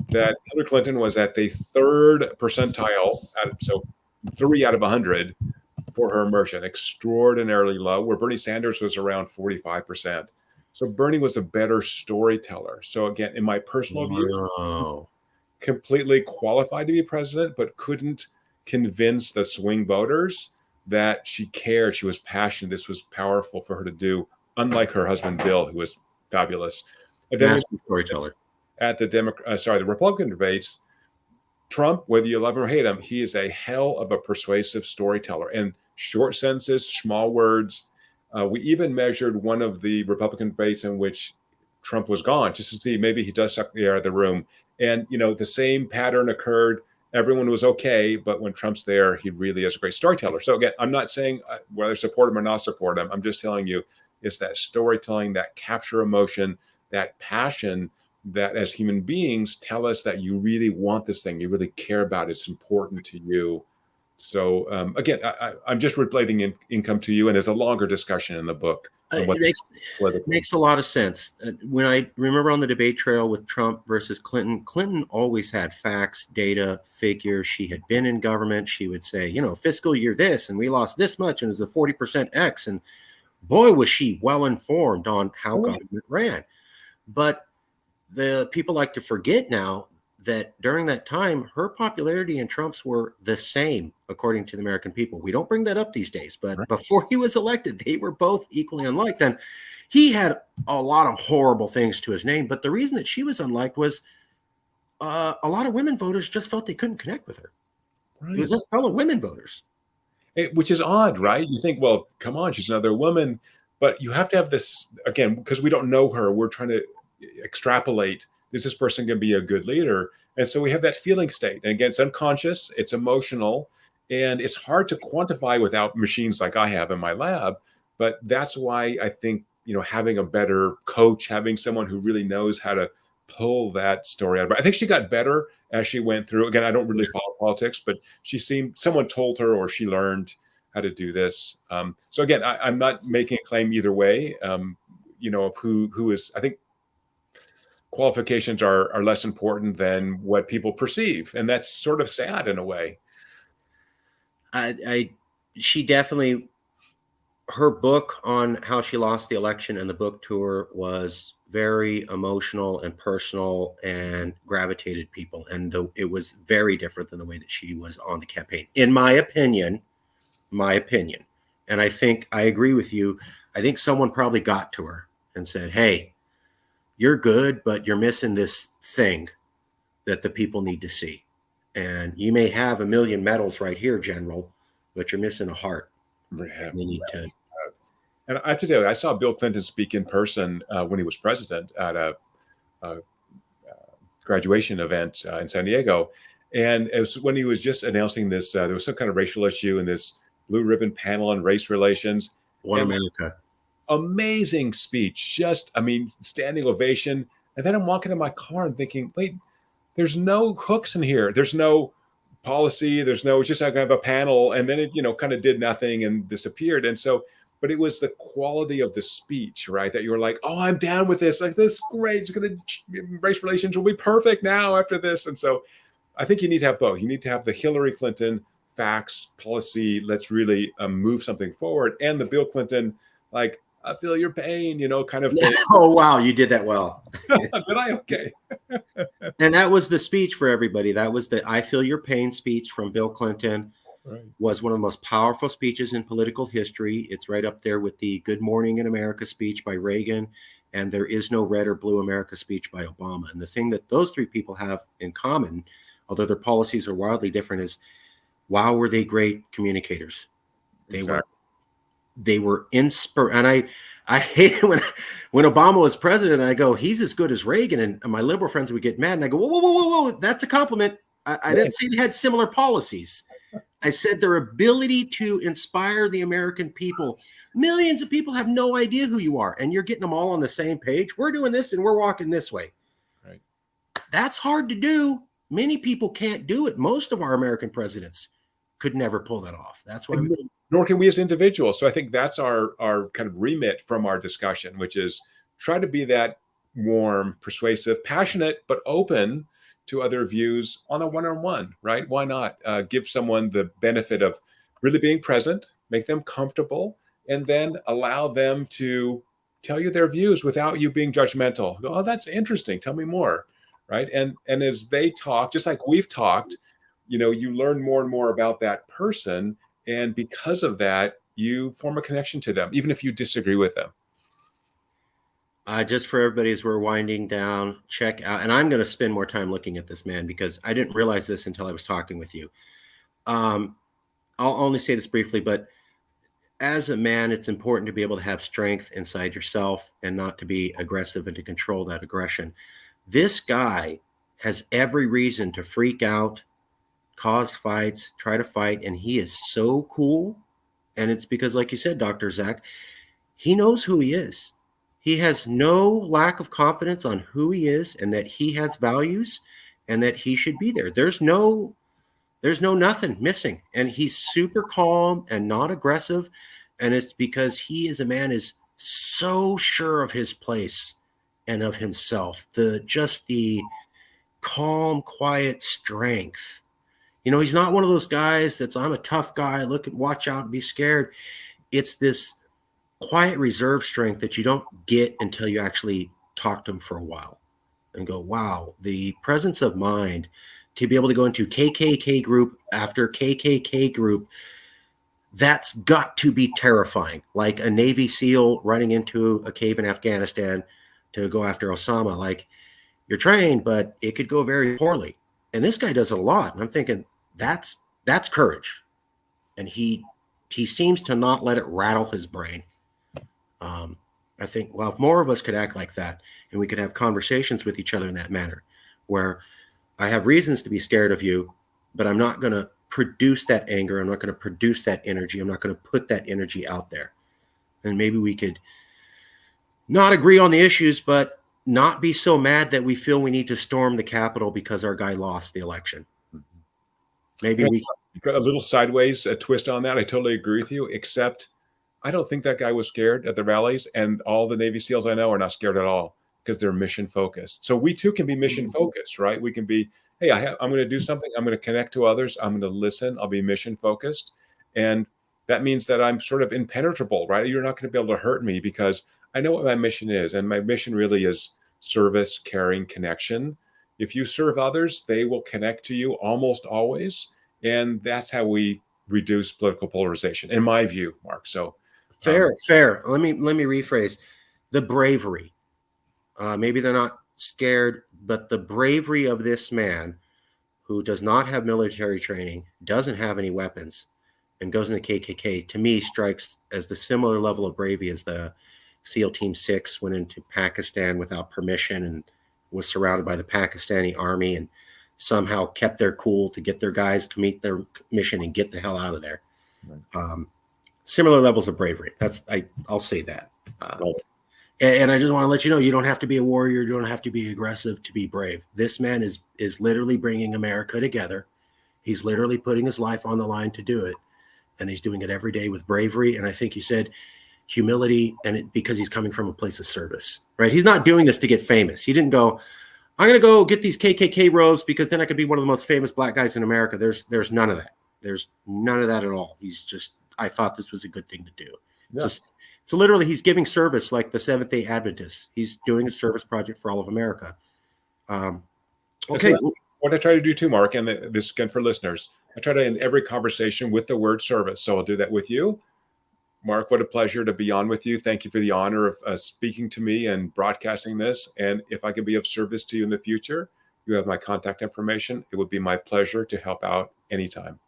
[SPEAKER 2] that Hillary Clinton was at the third percentile, so 3 out of 100 for her immersion, extraordinarily low, where Bernie Sanders was around 45%. So Bernie was a better storyteller. So again, in my personal view,
[SPEAKER 1] Wow.
[SPEAKER 2] completely qualified to be president, but couldn't convince the swing voters that she cared, she was passionate, this was powerful for her to do, unlike her husband Bill, who was fabulous. And then
[SPEAKER 1] Master storyteller.
[SPEAKER 2] at the Republican debates, Trump, whether you love him or hate him, he is a hell of a persuasive storyteller. And short sentences, small words. We even measured one of the Republican debates in which Trump was gone, just to see maybe he does suck the air out of the room. And the same pattern occurred. Everyone was okay, but when Trump's there, he really is a great storyteller. So again, I'm not saying whether support him or not support him. I'm just telling you, it's that storytelling, that capture emotion, that passion that as human beings tell us that you really want this thing, you really care about it, it's important to you. So again, I'm just relating income to you, and there's a longer discussion in the book on what
[SPEAKER 1] It makes a lot of sense. When I remember on the debate trail with Trump versus Clinton, Clinton always had facts, data, figures. She had been in government. She would say, fiscal year this, and we lost this much, and it was a 40% X. And boy, was she well informed on how government ran. But the people like to forget now that during that time, her popularity and Trump's were the same, according to the American people. We don't bring that up these days, but before he was elected, they were both equally unliked. And he had a lot of horrible things to his name. But the reason that she was unliked was a lot of women voters just felt they couldn't connect with her.
[SPEAKER 2] Right.
[SPEAKER 1] It was a fellow women voters.
[SPEAKER 2] Which is odd, right? You think, well, come on, she's another woman. But you have to have this, again, because we don't know her. We're trying to extrapolate, is this person going to be a good leader? And so we have that feeling state. And again, it's unconscious, it's emotional, and it's hard to quantify without machines like I have in my lab. But that's why I think, having a better coach, having someone who really knows how to pull that story out. But I think she got better as she went through. Again, I don't really follow politics, but someone told her or she learned how to do this. So again, I'm not making a claim either way, of who is, I think, qualifications are less important than what people perceive, and that's sort of sad in a way.
[SPEAKER 1] She definitely, her book on how she lost the election and the book tour was very emotional and personal and gravitated people, and it was very different than the way that she was on the campaign, in my opinion. And I think I agree with you. I think someone probably got to her and said, hey, you're good, but you're missing this thing that the people need to see. And you may have a million medals right here, General, but you're missing a heart.
[SPEAKER 2] Yeah.
[SPEAKER 1] They need to.
[SPEAKER 2] And I have to tell you, I saw Bill Clinton speak in person when he was president at a graduation event in San Diego. And it was when he was just announcing this, there was some kind of racial issue in this blue ribbon panel on race relations.
[SPEAKER 1] One America.
[SPEAKER 2] Amazing speech, standing ovation. And then I'm walking in my car and thinking, wait, there's no hooks in here. There's no policy. It's just like I have a panel. And then it, kind of did nothing and disappeared. And so, but it was the quality of the speech, right? That you were like, oh, I'm down with this. Like, this is great. It's going to, race relations will be perfect now after this. And so I think you need to have both. You need to have the Hillary Clinton facts, policy, let's really move something forward. And the Bill Clinton, like, I feel your pain, kind of thing.
[SPEAKER 1] Oh, wow. You did that well.
[SPEAKER 2] Did I? Okay.
[SPEAKER 1] And that was the speech for everybody. That was the I Feel Your Pain speech from Bill Clinton.
[SPEAKER 2] Right.
[SPEAKER 1] Was one of the most powerful speeches in political history. It's right up there with the Good Morning in America speech by Reagan and There Is No Red or Blue America speech by Obama. And the thing that those three people have in common, although their policies are wildly different, is wow, were they great communicators. They were inspired. And I hate it when Obama was president, I go, he's as good as Reagan. And my liberal friends would get mad. And I go, whoa, that's a compliment. I didn't say they had similar policies. I said their ability to inspire the American people. Millions of people have no idea who you are, and you're getting them all on the same page. We're doing this, and we're walking this way.
[SPEAKER 2] Right.
[SPEAKER 1] That's hard to do. Many people can't do it. Most of our American presidents could never pull that off. That's why
[SPEAKER 2] nor can we as individuals. So I think that's our kind of remit from our discussion, which is try to be that warm, persuasive, passionate, but open to other views on a one-on-one, right? Why not give someone the benefit of really being present, make them comfortable, and then allow them to tell you their views without you being judgmental. Go, oh, that's interesting. Tell me more, right? And as they talk, just like we've talked, you learn more and more about that person. And because of that, you form a connection to them, even if you disagree with them.
[SPEAKER 1] Just for everybody, as we're winding down, check out, and I'm going to spend more time looking at this man because I didn't realize this until I was talking with you. I'll only say this briefly, but as a man, it's important to be able to have strength inside yourself and not to be aggressive and to control that aggression. This guy has every reason to freak out, cause fights, try to fight, and he is so cool. And it's because, like you said, Dr. Zach, he knows who he is. He has no lack of confidence on who he is and that he has values and that he should be there. There's no nothing missing. And he's super calm and not aggressive. And it's because he as a man is so sure of his place and of himself. The calm, quiet strength. He's not one of those guys that's, I'm a tough guy, watch out and be scared. It's this quiet reserve strength that you don't get until you actually talk to him for a while and go, wow, the presence of mind to be able to go into KKK group after KKK group, that's got to be terrifying. Like a Navy SEAL running into a cave in Afghanistan to go after Osama. Like, you're trained, but it could go very poorly. And this guy does it a lot. And I'm thinking that's courage. And he seems to not let it rattle his brain. I think, well, if more of us could act like that and we could have conversations with each other in that manner, where I have reasons to be scared of you, but I'm not going to produce that anger. I'm not going to produce that energy. I'm not going to put that energy out there. And maybe we could not agree on the issues, but not be so mad that we feel we need to storm the Capitol because our guy lost the election. Maybe we
[SPEAKER 2] a little sideways, a twist on that. I totally agree with you, except I don't think that guy was scared at the rallies, and all the Navy SEALs I know are not scared at all because they're mission focused. So we too can be mission focused, right? We can be, hey, I'm going to do something. I'm going to connect to others. I'm going to listen. I'll be mission focused. And that means that I'm sort of impenetrable, right? You're not going to be able to hurt me because I know what my mission is. And my mission really is service, caring, connection. If you serve others, they will connect to you almost always. And that's how we reduce political polarization, in my view, Mark. So
[SPEAKER 1] fair. Let me rephrase the bravery. Maybe they're not scared, but the bravery of this man who does not have military training, doesn't have any weapons, and goes into KKK, to me strikes as the similar level of bravery as the SEAL Team 6 went into Pakistan without permission and was surrounded by the Pakistani army and somehow kept their cool to get their guys to meet their mission and get the hell out of there. Right. Similar levels of bravery. I'll say that. Right. And I just want to let you know, you don't have to be a warrior. You don't have to be aggressive to be brave. This man is literally bringing America together. He's literally putting his life on the line to do it. And he's doing it every day with bravery. And I think you said humility, and because he's coming from a place of service, right? He's not doing this to get famous. He didn't go, I'm going to go get these KKK robes because then I could be one of the most famous black guys in America. There's none of that. There's none of that at all. He's just, I thought this was a good thing to do. Yeah. It's So literally, he's giving service like the Seventh-day Adventists. He's doing a service project for all of America. Okay.
[SPEAKER 2] So what I try to do too, Mark, and this again for listeners, I try to end every conversation with the word service. So I'll do that with you. Mark, what a pleasure to be on with you. Thank you for the honor of speaking to me and broadcasting this. And if I can be of service to you in the future, you have my contact information. It would be my pleasure to help out anytime.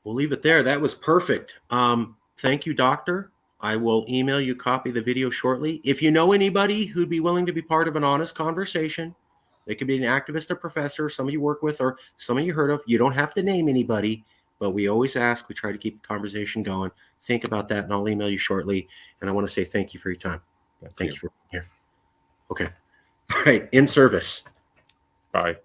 [SPEAKER 1] We'll leave it there. That was perfect. Thank you, Doctor. I will email you a copy of the video shortly. If you know anybody who'd be willing to be part of an honest conversation, they could be an activist, a professor, somebody you work with, or somebody you heard of. You don't have to name anybody, but we always ask. We try to keep the conversation going. Think about that, and I'll email you shortly. And I want to say thank you for your time. Thank you for being here. Okay. All right. In service.
[SPEAKER 2] Bye.